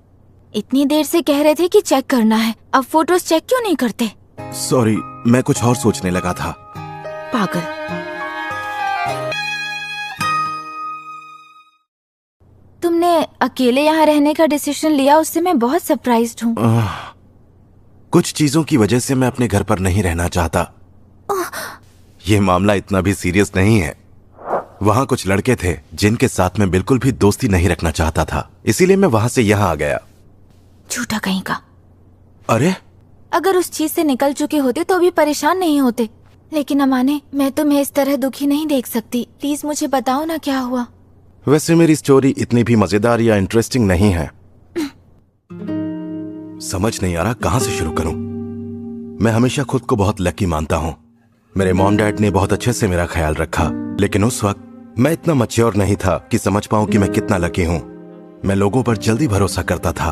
इतनी देर से कह रहे थे कि चेक करना है, अब फोटोज चेक क्यों नहीं करते? सॉरी, मैं कुछ और सोचने लगा था। पागल। तुमने अकेले यहाँ रहने का डिसीजन लिया, उससे मैं बहुत सरप्राइज्ड हूँ। कुछ चीजों की वजह से मैं अपने घर पर नहीं रहना चाहता। ये मामला इतना भी सीरियस नहीं है। वहाँ कुछ लड़के थे जिनके साथ मैं बिल्कुल भी दोस्ती नहीं रखना चाहता था, इसीलिए मैं वहाँ से यहाँ आ गया। झूठा कहीं का। अरे अगर उस चीज से निकल चुके होते तो अभी परेशान नहीं होते। लेकिन अमाने, मैं तुम्हें इस तरह दुखी नहीं देख सकती। प्लीज मुझे बताओ ना क्या हुआ। वैसे मेरी स्टोरी इतनी भी मजेदार या इंटरेस्टिंग नहीं है। समझ नहीं आ रहा कहाँ से शुरू करूं। मैं हमेशा खुद को बहुत लकी मानता हूँ। मेरे मॉम डैड ने बहुत अच्छे से मेरा ख्याल रखा, लेकिन उस वक्त मैं इतना मैच्योर नहीं था कि समझ पाऊं कि मैं कितना लकी हूँ। मैं लोगों पर जल्दी भरोसा करता था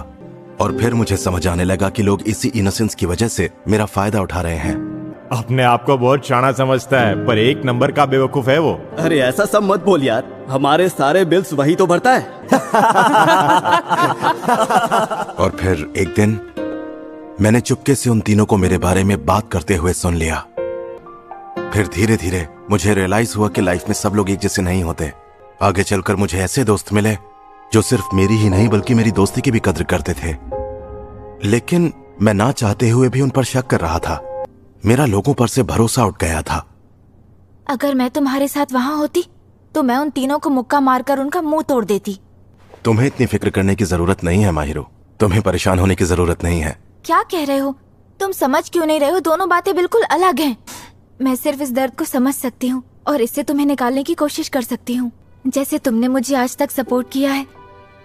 और फिर मुझे समझ आने लगा कि लोग इसी इनोसेंस की वजह से मेरा फायदा उठा रहे हैं। अपने आप को बहुत शाना समझता है पर एक नंबर का बेवकूफ है वो। अरे ऐसा सब मत बोल यार, हमारे सारे बिल्स वही तो भरता है। और फिर एक दिन मैंने चुपके से उन तीनों को मेरे बारे में बात करते हुए सुन लिया। फिर धीरे धीरे मुझे रियलाइज हुआ कि लाइफ में सब लोग एक जैसे नहीं होते। आगे चलकर मुझे ऐसे दोस्त मिले जो सिर्फ मेरी ही नहीं बल्कि मेरी दोस्ती की भी कद्र करते थे, लेकिन मैं ना चाहते हुए भी उन पर शक कर रहा था। मेरा लोगों पर से भरोसा उठ गया था। अगर मैं तुम्हारे साथ वहाँ होती तो मैं उन तीनों को मुक्का मारकर उनका मुंह तोड़ देती। तुम्हें इतनी फिक्र करने की जरूरत नहीं है माहिरो, तुम्हें परेशान होने की जरूरत नहीं है। क्या कह रहे हो? तुम समझ क्यों नहीं रहे हो? दोनों बातें बिल्कुल अलग हैं। मैं सिर्फ इस दर्द को समझ सकती हूँ और इससे तुम्हें निकालने की कोशिश कर सकती हूँ। जैसे तुमने मुझे आज तक सपोर्ट किया है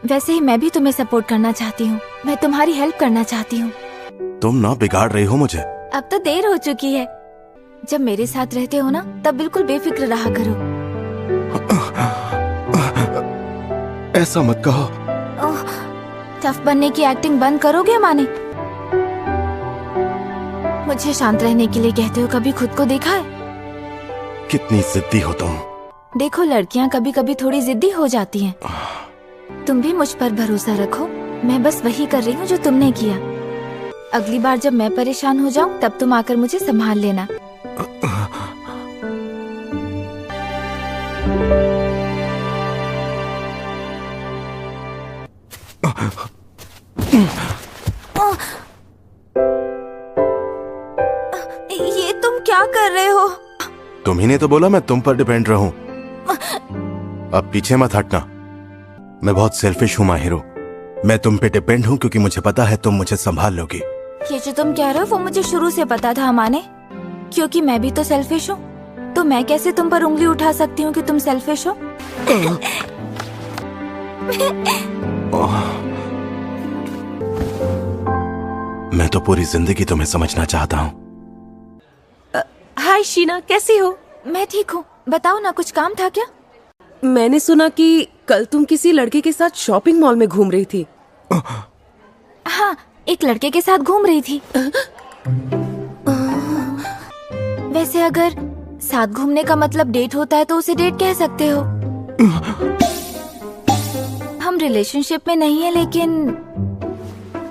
वैसे ही मैं भी तुम्हें सपोर्ट करना चाहती हूँ। मैं तुम्हारी हेल्प करना चाहती हूँ। तुम ना बिगाड़ रही हो मुझे। अब तो देर हो चुकी है। जब मेरे साथ रहते हो ना तब बिल्कुल बेफिक्र रहा करो। ऐसा मत कहो। टफ बनने की एक्टिंग बंद करोगे माने? मुझे शांत रहने के लिए कहते हो, कभी खुद को देखा है? कितनी जिद्दी हो तुम। देखो लड़कियां कभी कभी थोड़ी जिद्दी हो जाती हैं। तुम भी मुझ पर भरोसा रखो, मैं बस वही कर रही हूँ जो तुमने किया। अगली बार जब मैं परेशान हो जाऊँ तब तुम आकर मुझे संभाल लेना। ये तुम क्या कर रहे हो? तुम्ही ने तो बोला मैं तुम पर डिपेंड रहूं। अब पीछे मत हटना। मैं बहुत सेल्फिश हूँ माहिरो। मैं तुम पे डिपेंड हूँ क्योंकि मुझे पता है तुम मुझे संभाल लोगी। ये जो तुम कह रहे हो वो मुझे शुरू से पता था माने, क्योंकि मैं भी तो सेल्फिश हूँ। तो मैं कैसे तुम पर उंगली उठा सकती हूँ कि तुम सेल्फिश हो? मैं तो पूरी जिंदगी तुम्हें समझना चाहता हूँ। हाय शीना, कैसी हो? मैं ठीक हूँ। बताओ ना, कुछ काम था क्या? मैंने सुना कि कल तुम किसी लड़के के साथ शॉपिंग मॉल में घूम रही थी। हाँ, एक लड़के के साथ घूम रही थी। वैसे अगर साथ घूमने का मतलब डेट होता है तो उसे डेट कह सकते हो। हम रिलेशनशिप में नहीं है, लेकिन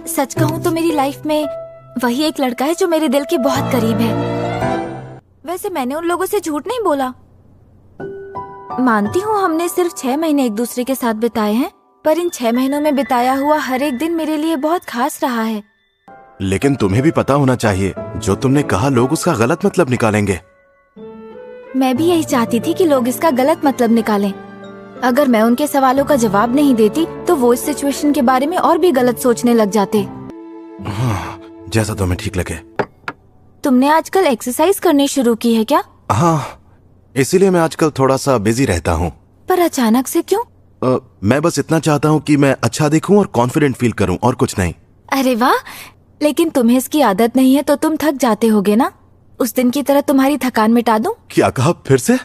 सच कहूँ तो मेरी लाइफ में वही एक लड़का है जो मेरे दिल के बहुत करीब है। वैसे मैंने उन लोगों से झूठ नहीं बोला। मानती हूँ हमने सिर्फ 6 महीने एक दूसरे के साथ बिताए हैं, पर इन 6 महीनों में बिताया हुआ हर एक दिन मेरे लिए बहुत खास रहा है। लेकिन तुम्हें भी पता होना चाहिए, जो तुमने कहा लोग उसका गलत मतलब निकालेंगे। मैं भी यही चाहती थी कि लोग इसका गलत मतलब निकालें। अगर मैं उनके सवालों का जवाब नहीं देती तो वो इस सिचुएशन के बारे में और भी गलत सोचने लग जाते। हाँ, जैसा तुम्हें ठीक लगे। तुमने आजकल एक्सरसाइज करनी शुरू की है क्या? हाँ, इसीलिए मैं आजकल थोड़ा सा बिजी रहता हूँ। पर अचानक से क्यों? मैं बस इतना चाहता हूँ कि मैं अच्छा दिखूं और कॉन्फिडेंट फील करूं, और कुछ नहीं। अरे वाह, लेकिन तुम्हें इसकी आदत नहीं है तो तुम थक जाते होगे ना। उस दिन की तरह तुम्हारी थकान मिटा दूं? क्या कहा फिर से?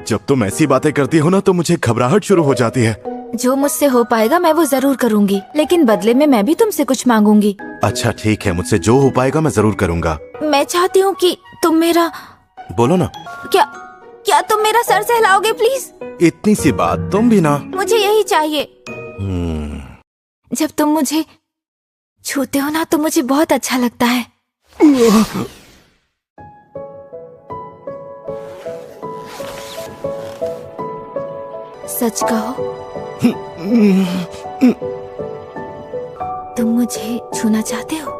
जब तुम ऐसी बातें करती हो ना तो मुझे घबराहट शुरू हो जाती है। जो मुझसे हो पाएगा मैं वो जरूर करूंगी, लेकिन बदले में मैं भी तुमसे कुछ मांगूंगी। अच्छा ठीक है, मुझसे जो हो पाएगा मैं जरूर करूंगा। मैं चाहती हूँ कि तुम मेरा... बोलो ना। क्या तुम मेरा सर सहलाओगे प्लीज? इतनी सी बात, तुम भी ना। मुझे यही चाहिए। जब तुम मुझे छूते हो ना तो मुझे बहुत अच्छा लगता है। सच कहो, तुम मुझे छूना चाहते हो?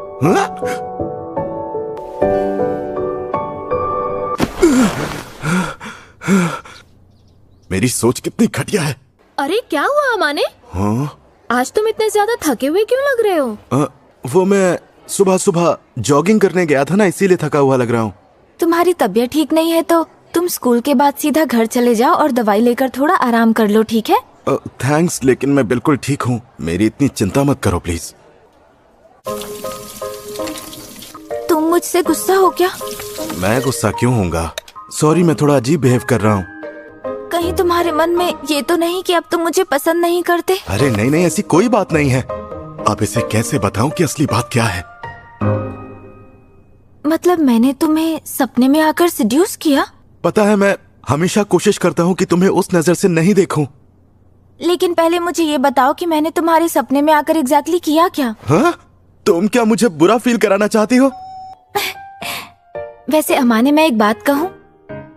मेरी सोच कितनी घटिया है। अरे क्या हुआ अमाने? हाँ? आज तुम इतने ज्यादा थके हुए क्यों लग रहे हो? वो मैं सुबह सुबह जॉगिंग करने गया था ना, इसीलिए थका हुआ लग रहा हूँ। तुम्हारी तबीयत ठीक नहीं है तो तुम स्कूल के बाद सीधा घर चले जाओ और दवाई लेकर थोड़ा आराम कर लो, ठीक है? थैंक्स, लेकिन मैं बिल्कुल ठीक हूँ। मेरी इतनी चिंता मत करो प्लीज। तुम मुझसे गुस्सा हो क्या? मैं गुस्सा क्यों होऊंगा? सॉरी, मैं थोड़ा अजीब बिहेव कर रहा हूँ। कहीं तुम्हारे मन में ये तो नहीं कि अब तुम मुझे पसंद नहीं करते? अरे नहीं नहीं, ऐसी कोई बात नहीं है। अब इसे कैसे बताऊं कि असली बात क्या है? मतलब मैंने तुम्हें सपने में आकर सेड्यूस किया? पता है, मैं हमेशा कोशिश करता हूँ कि तुम्हें उस नजर से नहीं देखूं। लेकिन पहले मुझे ये बताओ कि मैंने तुम्हारे सपने में आकर एग्जैक्टली किया क्या? हाँ? तुम क्या मुझे बुरा फील कराना चाहती हो? वैसे अमाने, मैं एक बात कहूँ,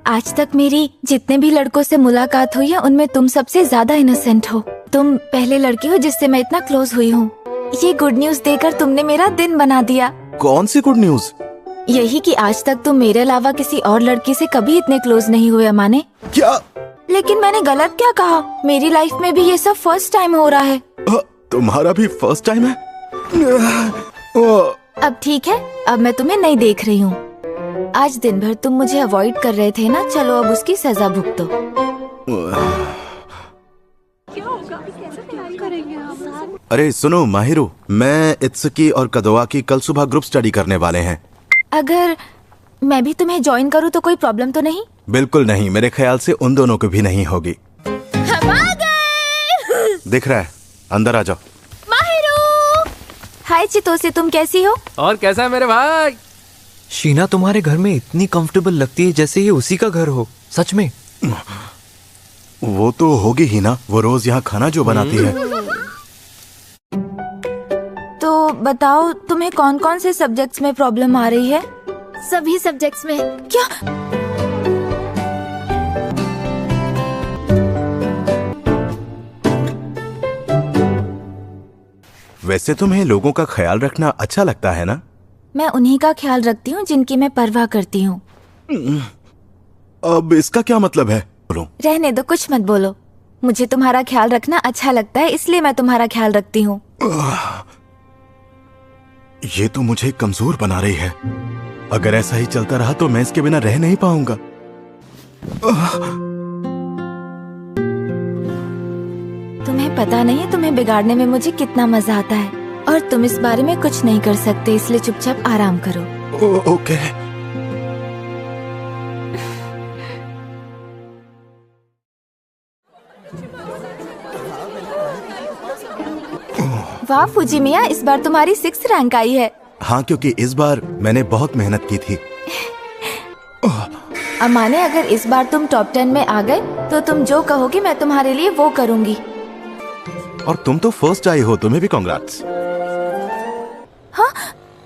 आज तक मेरी जितने भी लड़कों से मुलाकात हुई है उनमें तुम सबसे ज्यादा इनोसेंट हो। तुम पहले लड़की हो जिससे मैं इतना क्लोज हुई हूँ। ये गुड न्यूज देकर तुमने मेरा दिन बना दिया। कौन सी गुड न्यूज? यही कि आज तक तुम मेरे अलावा किसी और लड़की से कभी इतने क्लोज नहीं हुए अमाने। क्या? लेकिन मैंने गलत क्या कहा? मेरी लाइफ में भी ये सब फर्स्ट टाइम हो रहा है। तुम्हारा भी फर्स्ट टाइम है? अब ठीक है, अब मैं तुम्हें नहीं देख रही हूँ। आज दिन भर तुम मुझे अवॉइड कर रहे थे ना, चलो अब उसकी सजा भुगतो। अरे सुनो माहिरू, मैं इत्सुकी और कदवा की कल सुबह ग्रुप स्टडी करने वाले हैं। अगर मैं भी तुम्हें ज्वाइन करूँ तो कोई प्रॉब्लम तो नहीं? बिल्कुल नहीं, मेरे ख्याल से उन दोनों को भी नहीं होगी। हम आ गए। दिख रहा है, अंदर आ जाओ। माहिरू! हाय चितोसे, तुम कैसी हो? और कैसा है मेरे भाई? शीना तुम्हारे घर में इतनी कंफर्टेबल लगती है जैसे ये उसी का घर हो। सच में? वो तो होगी ही ना, वो रोज यहाँ खाना जो बनाती है। तो बताओ, तुम्हें कौन कौन से सब्जेक्ट्स में प्रॉब्लम आ रही है? सभी सब्जेक्ट्स में। क्या? वैसे तुम्हें लोगों का ख्याल रखना अच्छा लगता है ना? मैं उन्हीं का ख्याल रखती हूँ जिनकी मैं परवाह करती हूँ। अब इसका क्या मतलब है? बोलो। रहने दो, कुछ मत बोलो। मुझे तुम्हारा ख्याल रखना अच्छा लगता है, इसलिए मैं तुम्हारा ख्याल रखती हूँ। ये तो मुझे कमजोर बना रही है। अगर ऐसा ही चलता रहा तो मैं इसके बिना रह नहीं पाऊंगा। तुम्हें पता नहीं है तुम्हें बिगाड़ने में मुझे कितना मजा आता है, और तुम इस बारे में कुछ नहीं कर सकते, इसलिए चुपचाप आराम करो। ओके। वाह फुजिमिया, इस बार तुम्हारी 6th रैंक आई है। हाँ, क्योंकि इस बार मैंने बहुत मेहनत की थी। अमाने, अगर इस बार तुम टॉप 10 में आ गए तो तुम जो कहोगे मैं तुम्हारे लिए वो करूँगी। और तुम तो फर्स्ट आई हो, तुम्हें भी कांग्रेट्स। हाँ,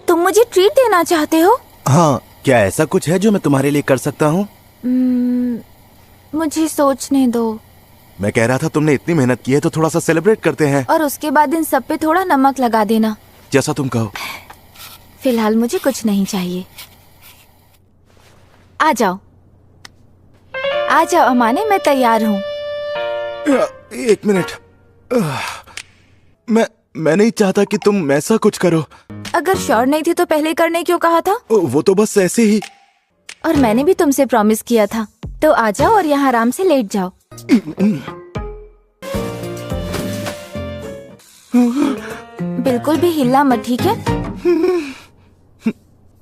तुम मुझे ट्रीट देना चाहते हो? हाँ, क्या ऐसा कुछ है जो मैं तुम्हारे लिए कर सकता हूँ? मुझे सोचने दो। मैं कह रहा था तुमने इतनी मेहनत की है तो थोड़ा सा सेलिब्रेट करते हैं। और उसके बाद इन सब पे थोड़ा नमक लगा देना। जैसा तुम कहो। फिलहाल मुझे कुछ नहीं चाहिए। आ जाओ अमाने, मैं तैयार हूँ। एक मिनट, मैं नहीं चाहता कि तुम ऐसा कुछ करो। अगर श्योर नहीं थी तो पहले करने क्यों कहा था? वो तो बस ऐसे ही। और मैंने भी तुमसे प्रॉमिस किया था, तो आ जाओ और यहाँ आराम से लेट जाओ। बिल्कुल भी हिलना मत, ठीक है?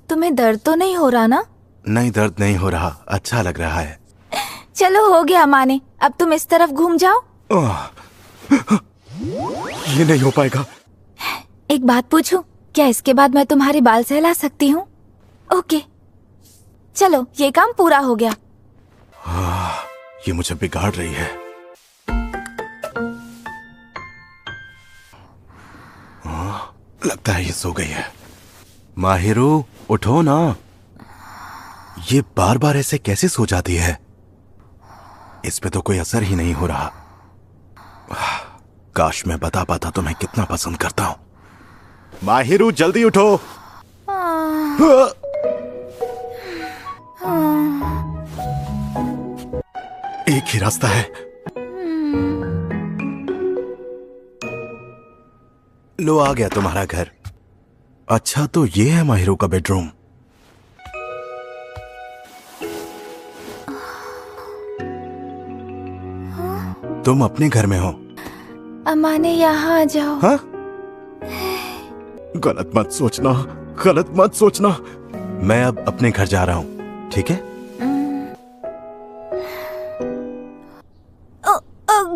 तुम्हें दर्द तो नहीं हो रहा ना? नहीं, दर्द नहीं हो रहा, अच्छा लग रहा है। चलो हो गया माने, अब तुम इस तरफ घूम जाओ। ये नहीं हो पाएगा। एक बात पूछूं, क्या इसके बाद मैं तुम्हारे बाल सहला सकती हूँ? ओके, चलो ये काम पूरा हो गया। ये मुझे बिगाड़ रही है। लगता है ये सो गई है। माहिरू, उठो ना। ये बार बार ऐसे कैसे सो जाती है? इस पे तो कोई असर ही नहीं हो रहा। काश मैं बता पाता तो मैं कितना पसंद करता हूँ। माहिरू, जल्दी उठो। एक ही रास्ता है। लो, आ गया तुम्हारा घर। अच्छा, तो ये है माहिरू का बेडरूम। तुम अपने घर में हो। अमाने, यहाँ आ जाओ। हाँ? गलत मत सोचना, गलत मत सोचना। मैं अब अपने घर जा रहा हूँ, ठीक है?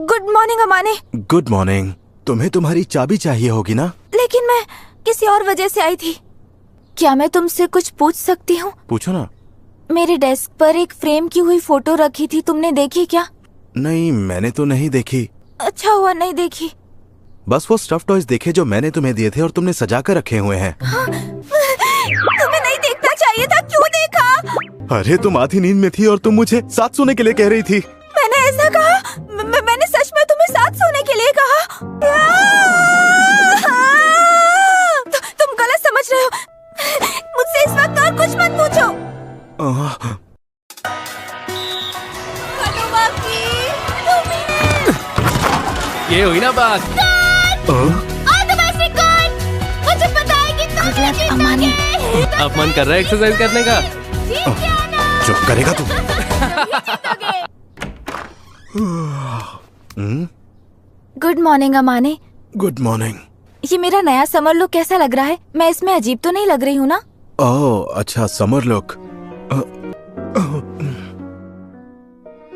Good morning Amane. Good morning. तुम्हें तुम्हारी चाबी चाहिए होगी ना? लेकिन मैं किसी और वजह से आई थी। क्या मैं तुमसे कुछ पूछ सकती हूँ? पूछो ना। मेरे डेस्क पर एक फ्रेम की हुई फोटो रखी थी, तुमने देखी क्या? नहीं, मैंने तो नहीं देखी। अच्छा हुआ नहीं देखी। बस वो स्टफ टॉयज देखे जो मैंने तुम्हें दिए थे और तुमने सजा कर रखे हुए हैं। हाँ? तुम्हें नहीं देखना चाहिए था, क्यों देखा? अरे, तुम आधी नींद में थी और तुम मुझे साथ सोने के लिए कह रही थी। मैंने ऐसा कहा? मैंने सच में तुम्हें साथ सोने के लिए कहा? तुम गलत समझ रहे हो। मुझसे इस वक्त और कुछ मत पूछो। ये हुई ना बात। मुझे पता है कि तुम अमाने, अब मन कर रहा है एक्सरसाइज करने का? चुप करेगा तू? Good morning Amane. Good morning. ये मेरा नया समर लुक कैसा लग रहा है? मैं इसमें अजीब तो नहीं लग रही हूँ ना? ओह, अच्छा, समर लुक।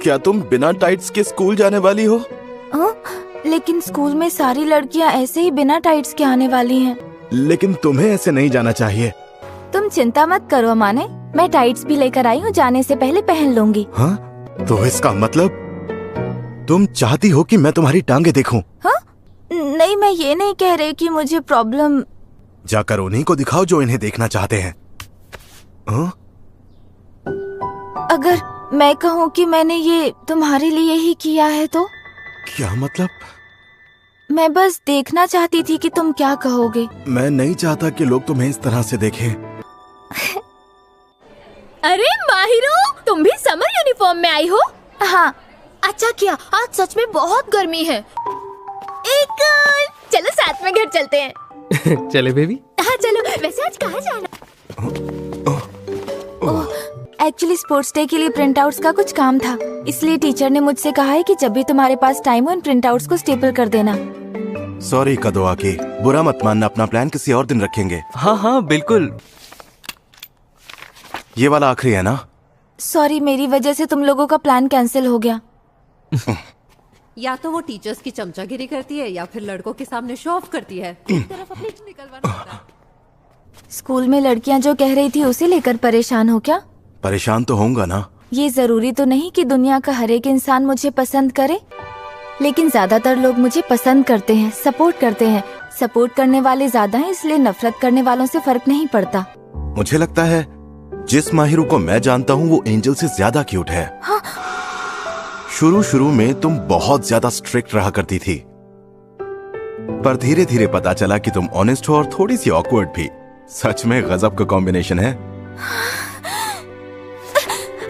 क्या तुम बिना टाइट्स के स्कूल जाने वाली हो? लेकिन स्कूल में सारी लड़कियाँ ऐसे ही बिना टाइट्स के आने वाली हैं। लेकिन तुम्हें ऐसे नहीं जाना चाहिए। तुम चिंता मत करो अमाने, मैं टाइट्स भी लेकर आई हूँ, जाने से पहले पहन लूंगी। हाँ? तो इसका मतलब तुम चाहती हो कि मैं तुम्हारी टांगे देखूं? हाँ? नहीं, मैं ये नहीं कह रही कि मुझे प्रॉब्लम। जाकर उन्हीं को दिखाओ जो इन्हें देखना चाहते हैं। हाँ? अगर मैं कहूँ कि मैंने ये तुम्हारे लिए ही किया है तो? क्या मतलब? मैं बस देखना चाहती थी कि तुम क्या कहोगे। मैं नहीं चाहता कि लोग तुम्हें इस तरह से देखें। अरे माहिरू, तुम भी समर यूनिफॉर्म में आई हो? हाँ। अच्छा किया, आज सच में बहुत गर्मी है। चलो साथ में घर चलते हैं। चले बेबी। हाँ चलो। वैसे आज कहाँ जाना? एक्चुअली स्पोर्ट्स डे के लिए प्रिंट आउट्स का कुछ काम था, इसलिए टीचर ने मुझसे कहा है कि जब भी तुम्हारे पास टाइम हो इन प्रिंट आउट्स को स्टेपल कर देना। सॉरी कदोआ की, बुरा मत मानना, अपना प्लान किसी और दिन रखेंगे। हाँ हाँ बिल्कुल। ये वाला आखिरी है ना? सॉरी, मेरी वजह से तुम लोगों का प्लान कैंसिल हो गया। या तो वो टीचर्स की चमचागिरी करती है या फिर लड़कों के सामने शो ऑफ करती है। एक तरफ अपनी निकलवाना होता है। स्कूल में लड़कियां जो कह रही थी उसे लेकर परेशान हो क्या? परेशान तो होऊंगा ना। ये जरूरी तो नहीं कि दुनिया का हर एक इंसान मुझे पसंद करे, लेकिन ज्यादातर लोग मुझे पसंद करते हैं, सपोर्ट करते हैं। सपोर्ट करने वाले ज्यादा हैं, इसलिए नफरत करने वालों से फर्क नहीं पड़ता। मुझे लगता है जिस माहिरू को मैं जानता हूँ वो एंजल से ज्यादा क्यूट है। हाँ? शुरू में तुम बहुत ज्यादा स्ट्रिक्ट रहा करती थी, पर धीरे धीरे पता चला कि तुम ऑनेस्ट हो और थोड़ी सी ऑकवर्ड भी। सच में गजब का कॉम्बिनेशन है।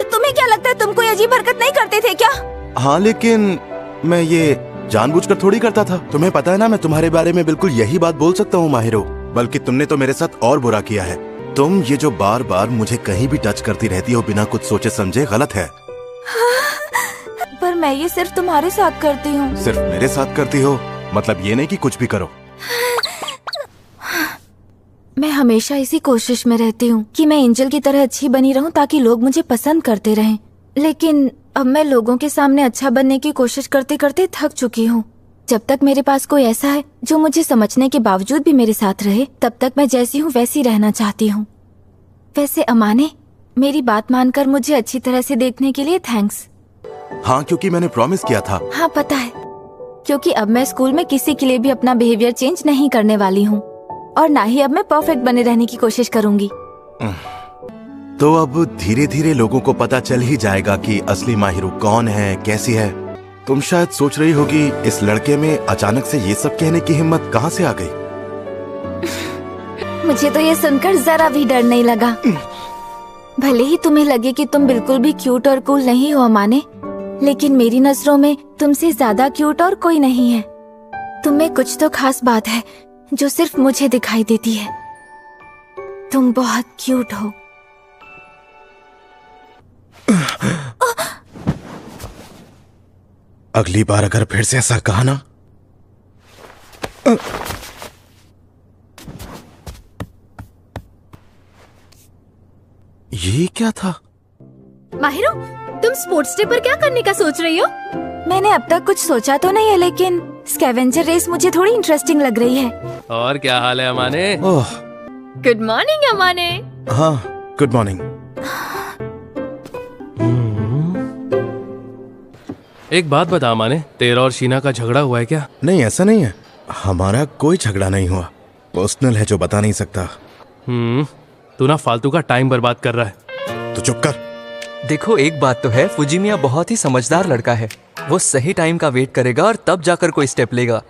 तुम्हें क्या लगता है तुम कोई अजीब हरकत नहीं करते थे क्या? हाँ, लेकिन मैं ये जानबूझकर थोड़ी करता था। तुम्हें पता है ना, मैं तुम्हारे बारे में बिल्कुल यही बात बोल सकता हूँ माहिरो। बल्कि तुमने तो मेरे साथ और बुरा किया है। तुम ये जो बार बार मुझे कहीं भी टच करती रहती हो बिना कुछ सोचे समझे, गलत है। पर मैं ये सिर्फ तुम्हारे साथ करती हूँ। सिर्फ मेरे साथ करती हो? मतलब ये नहीं कि कुछ भी करो। मैं हमेशा इसी कोशिश में रहती हूँ कि मैं एंजल की तरह अच्छी बनी रहूँ ताकि लोग मुझे पसंद करते रहें। लेकिन अब मैं लोगों के सामने अच्छा बनने की कोशिश करते करते थक चुकी हूँ। जब तक मेरे पास कोई ऐसा है जो मुझे समझने के बावजूद भी मेरे साथ रहे, तब तक मैं जैसी हूँ वैसी रहना चाहती हूँ। वैसे अमाने, मेरी बात मानकर मुझे अच्छी तरह से देखने के लिए थैंक्स। हाँ, क्योंकि मैंने प्रॉमिस किया था। हाँ पता है, क्योंकि अब मैं स्कूल में किसी के लिए भी अपना बिहेवियर चेंज नहीं करने वाली हूँ, और ना ही अब मैं परफेक्ट बने रहने की कोशिश करूँगी। तो अब धीरे धीरे लोगों को पता चल ही जाएगा कि असली माहिरू कौन है, कैसी है। तुम शायद सोच रही होगी इस लड़के में अचानक से ये सब कहने की हिम्मत कहाँ से आ गई। मुझे तो ये सुनकर जरा भी डर नहीं लगा। भले ही तुम्हें लगे कि तुम बिल्कुल भी क्यूट और कूल नहीं हो अमाने, लेकिन मेरी नजरों में तुमसे ज्यादा क्यूट और कोई नहीं है। तुम में कुछ तो खास बात है जो सिर्फ मुझे दिखाई देती है। तुम बहुत क्यूट हो। अगली बार अगर फिर से ऐसा कहा ना। ये क्या था? माहिरो, तुम स्पोर्ट्स डे पर क्या करने का सोच रही हो? मैंने अब तक कुछ सोचा तो नहीं है, लेकिन स्कैवेंजर रेस मुझे थोड़ी इंटरेस्टिंग लग रही है। और क्या हाल है अमाने? गुड मॉर्निंग अमाने। हाँ, गुड मॉर्निंग। एक बात बता अमाने, तेरा और शीना का झगड़ा हुआ है क्या? नहीं, ऐसा नहीं है। हमारा कोई झगड़ा नहीं हुआ। पर्सनल है जो बता नहीं सकता। तू ना फालतू का टाइम बर्बाद कर रहा है। तो चुप कर। देखो, एक बात तो है, फुजिमिया बहुत ही समझदार लड़का है। वो सही टाइम का वेट करेगा और तब जाकर कोई स्टेप लेगा।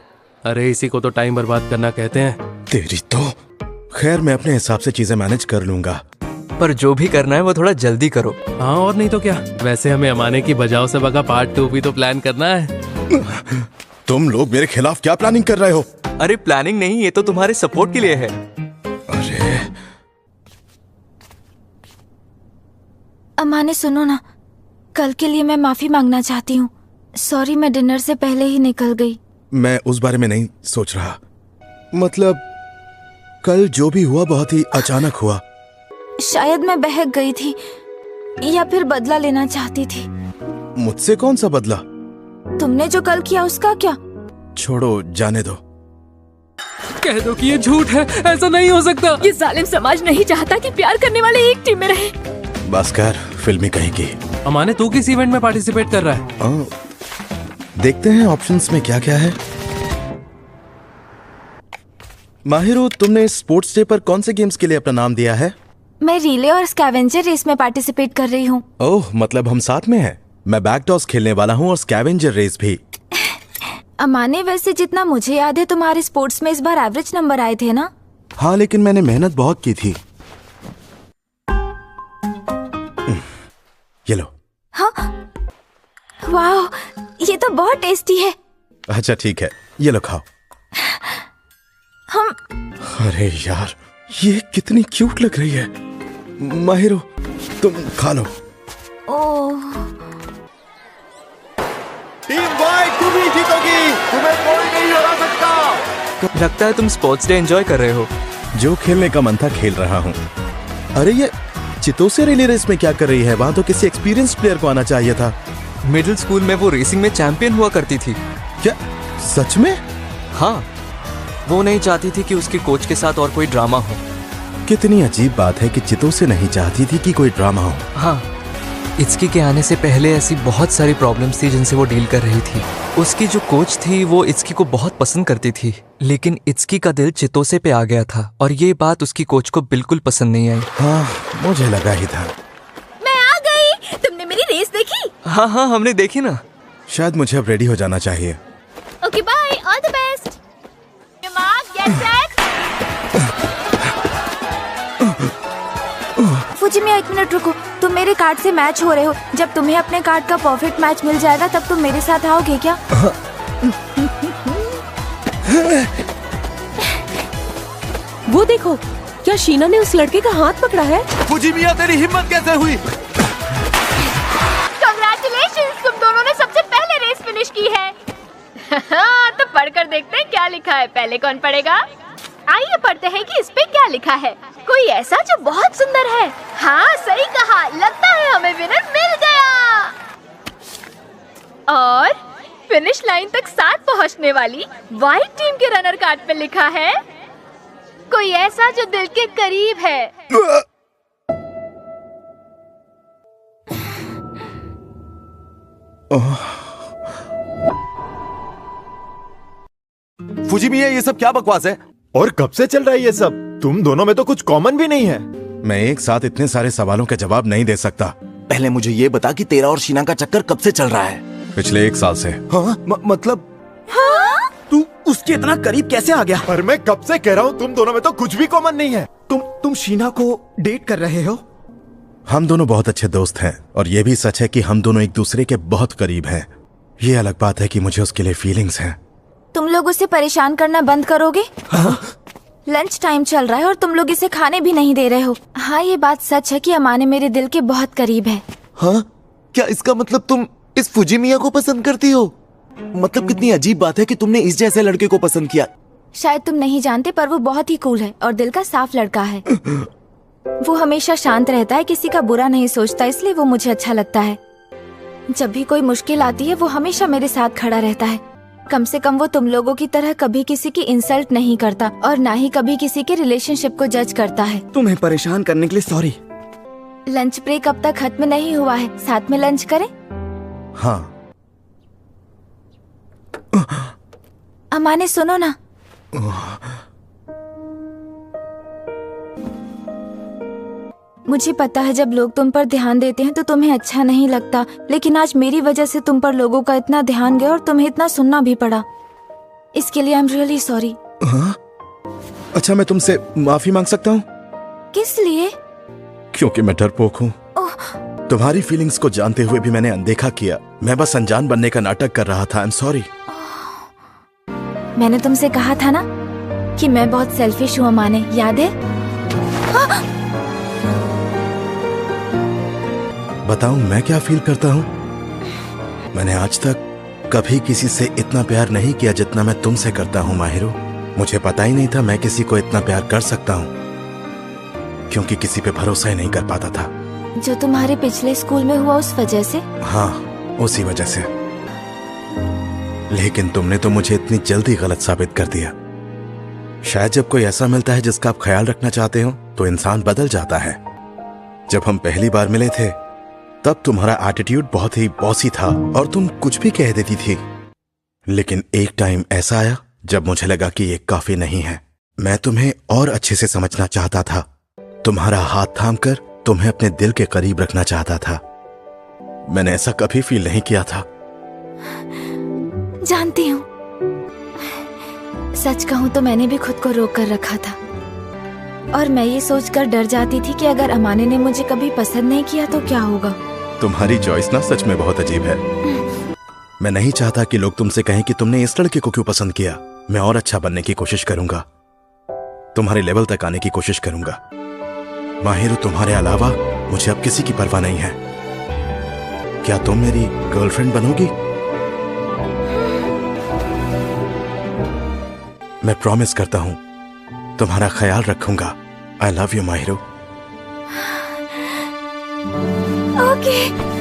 अरे इसी को तो टाइम बर्बाद करना कहते हैं। तेरी तो। खैर, मैं अपने हिसाब से चीजें मैनेज कर लूंगा। पर जो भी करना है वो थोड़ा जल्दी करो। हाँ, और नहीं तो क्या। वैसे हमें अमाने की बजाओ से बगा पार्ट 2 भी तो प्लान करना है। तुम लोग मेरे खिलाफ क्या प्लानिंग कर रहे हो? अरे प्लानिंग नहीं, ये तो तुम्हारे सपोर्ट के लिए है। अरे अमाने सुनो ना, कल के लिए मैं माफी मांगना चाहती हूँ। सॉरी, मैं डिनर से पहले ही निकल गई। मैं उस बारे में नहीं सोच रहा। मतलब कल जो भी हुआ बहुत ही अचानक हुआ। शायद मैं बहक गई थी या फिर बदला लेना चाहती थी। मुझसे कौन सा बदला? तुमने जो कल किया उसका क्या? छोड़ो, जाने दो। कह दो कि ये झूठ है, ऐसा नहीं हो सकता। ये जालिम समाज नहीं चाहता कि प्यार करने वाले एक टीम में रहे। बस कर, फिल्मी कहीं की। अमाने, तू किस इवेंट में पार्टिसिपेट कर रहा है? देखते हैं ऑप्शंस में क्या क्या है। माहिरो, तुमने स्पोर्ट्स डे पर कौन से गेम्स के लिए अपना नाम दिया है? मैं रिले और स्कैवेंजर रेस में पार्टिसिपेट कर रही हूँ। ओह, मतलब हम साथ में हैं। मैं बैक टॉस खेलने वाला हूँ और स्कैवेंजर रेस भी। अमाने, वैसे जितना मुझे याद है तुम्हारे स्पोर्ट्स में इस बार एवरेज नंबर आए थे ना? हाँ, लेकिन मैंने मेहनत बहुत की थी। ये लो। हाँ, वाह, ये तो बहुत टेस्टी है। अच्छा ठीक है, ये लो खाओ। हम। अरे यार, ये कितनी क्यूट लग रही है। माहिरो, तुम खा लो। ओह, टीम वाइट तुम ही जीतोगी, तुम्हें कोई नहीं हरा सकता। लगता है तुम स्पोर्ट्स डे एंजॉय कर रहे हो। जो खेलने का मन था खेल रहा हूँ। अरे ये चितोसे रिले रेस में क्या कर रही है? वहाँ तो किसी एक्सपीरियंस प्लेयर को आना चाहिए था। मिडिल स्कूल में वो रेसिंग में चैंपियन हुआ करती थी। क्या सच में? हाँ, वो नहीं चाहती थी कि उसके कोच के साथ और कोई ड्रामा हो। कितनी अजीब बात है कि चितोसे नहीं चाहती थी कि कोई ड्रामा हो। हाँ, इत्सुकी के आने से पहले ऐसी बहुत सारी प्रॉब्लम्स थी जिनसे वो डील कर रही थी। उसकी जो कोच थी वो इत्सुकी को बहुत पसंद करती थी, लेकिन इत्सुकी का दिल चितोसे पे आ गया था और ये बात उसकी कोच को बिल्कुल पसंद नहीं आई। हाँ, मुझे लगा ही था। मैं आ गई। तुमने मेरी रेस देखी? हाँ हाँ, हमने देखी ना। शायद मुझे अब रेडी हो जाना चाहिए। Okay bye, all the best. Mark, get set. Fujimiya, 1 minute रुको। तुम मेरे कार्ड से मैच हो रहे हो। जब तुम्हें अपने कार्ड का परफेक्ट मैच मिल जाएगा तब तुम मेरे साथ आओगे क्या? वो देखो, क्या शीना ने उस लड़के का हाथ पकड़ा है? फुजिमिया, तेरी हिम्मत कैसे हुई? कांग्रेचुलेशंस, तुम दोनों ने सबसे पहले रेस फिनिश की है। तो पढ़कर देखते हैं क्या लिखा है। पहले कौन पढ़ेगा? आइए पढ़ते हैं कि इस पे क्या लिखा है। कोई ऐसा जो बहुत सुंदर है। हाँ, सही कहा। लगता है हमें विनर मिल गया। और फिनिश लाइन तक साथ पहुंचने वाली व्हाइट टीम के रनर कार्ड पे लिखा है कोई ऐसा जो दिल के करीब है। फुजिमिया, ये सब क्या बकवास है? और कब से चल रहा है ये सब? तुम दोनों में तो कुछ कॉमन भी नहीं है। मैं एक साथ इतने सारे सवालों के जवाब नहीं दे सकता। पहले मुझे ये बता कि तेरा और शीना का चक्कर कब से चल रहा है? पिछले 1 साल से। हाँ? मतलब तू उसके इतना करीब कैसे आ गया? पर मैं कब से कह रहा हूँ, तुम दोनों में तो कुछ भी कॉमन नहीं है। तुम शीना को डेट कर रहे हो? हम दोनों बहुत अच्छे दोस्त हैं और ये भी सच है कि हम दोनों एक दूसरे के बहुत करीब हैं। ये अलग बात है कि मुझे उसके लिए फीलिंग्स हैं। तुम लोग उसे परेशान करना बंद करोगे? हाँ? लंच टाइम चल रहा है और तुम लोग इसे खाने भी नहीं दे रहे हो। हाँ, ये बात सच है कि अमाने मेरे दिल के बहुत करीब है। हाँ? क्या इसका मतलब तुम इस फुजिमिया को पसंद करती हो? मतलब कितनी अजीब बात है कि तुमने इस जैसे लड़के को पसंद किया। शायद तुम नहीं जानते पर वो बहुत ही कूल है और दिल का साफ लड़का है। वो हमेशा शांत रहता है, किसी का बुरा नहीं सोचता, इसलिए वो मुझे अच्छा लगता है। जब भी कोई मुश्किल आती है वो हमेशा मेरे साथ खड़ा रहता है। कम से कम वो तुम लोगों की तरह कभी किसी की इंसल्ट नहीं करता और ना ही कभी किसी के रिलेशनशिप को जज करता है। तुम्हें परेशान करने के लिए सॉरी। लंच ब्रेक अब तक खत्म नहीं हुआ है, साथ में लंच करें? हाँ। अमाने सुनो ना। मुझे पता है जब लोग तुम पर ध्यान देते हैं तो तुम्हें अच्छा नहीं लगता, लेकिन आज मेरी वजह से तुम पर लोगों का इतना ध्यान गया और तुम्हें इतना सुनना भी पड़ा। इसके लिए आई एम रियली सॉरी। हाँ? अच्छा, मैं तुमसे माफी मांग सकता हूँ? किस लिए? क्योंकि मैं डरपोक हूँ। तुम्हारी फीलिंग्स को जानते हुए भी मैंने अनदेखा किया। मैं बस अनजान बनने का नाटक कर रहा था। I am sorry. मैंने तुमसे कहा था ना कि मैं बहुत सेल्फिश हूँ अमाने, याद है? बताऊं मैं क्या फील करता हूँ? मैंने आज तक कभी किसी से इतना प्यार नहीं किया जितना मैं तुमसे करता हूँ माहिरो। मुझे पता ही नहीं था मैं किसी को इतना प्यार कर सकता हूँ, क्योंकि किसी पे भरोसा ही नहीं कर पाता था। जो तुम्हारे पिछले स्कूल में हुआ उस वजह से? हाँ, उसी वजह से। लेकिन तुमने तो मुझे इतनी जल्दी गलत साबित कर दिया। शायद जब कोई ऐसा मिलता है जिसका आप ख्याल रखना चाहते हो तो इंसान बदल जाता है। जब हम पहली बार मिले थे तब तुम्हारा एटीट्यूड बहुत ही बॉसी था और तुम कुछ भी कह देती थी। लेकिन एक टाइम ऐसा आया जब मुझे लगा कि ये काफी नहीं है। मैं तुम्हें और अच्छे से समझना चाहता था। तुम्हारा हाथ थामकर तुम्हें अपने दिल के करीब रखना चाहता था। मैंने ऐसा कभी फील नहीं किया था। जानती हूँ, सच कहूँ तो मैंने भी खुद को रोक कर रखा था और मैं ये सोचकर डर जाती थी कि अगर अमाने ने मुझे कभी पसंद नहीं किया तो क्या होगा। तुम्हारी चॉइस ना सच में बहुत अजीब है। मैं नहीं चाहता कि लोग तुमसे कहें कि तुमने इस लड़के को क्यों पसंद किया। मैं और अच्छा बनने की कोशिश करूंगा, तुम्हारे लेवल तक आने की कोशिश करूंगा। माहिरो, तुम्हारे अलावा मुझे अब किसी की परवाह नहीं है। क्या तुम मेरी गर्लफ्रेंड बनोगी? मैं प्रॉमिस करता हूं तुम्हारा ख्याल रखूंगा। I love you Mahiro. Okay.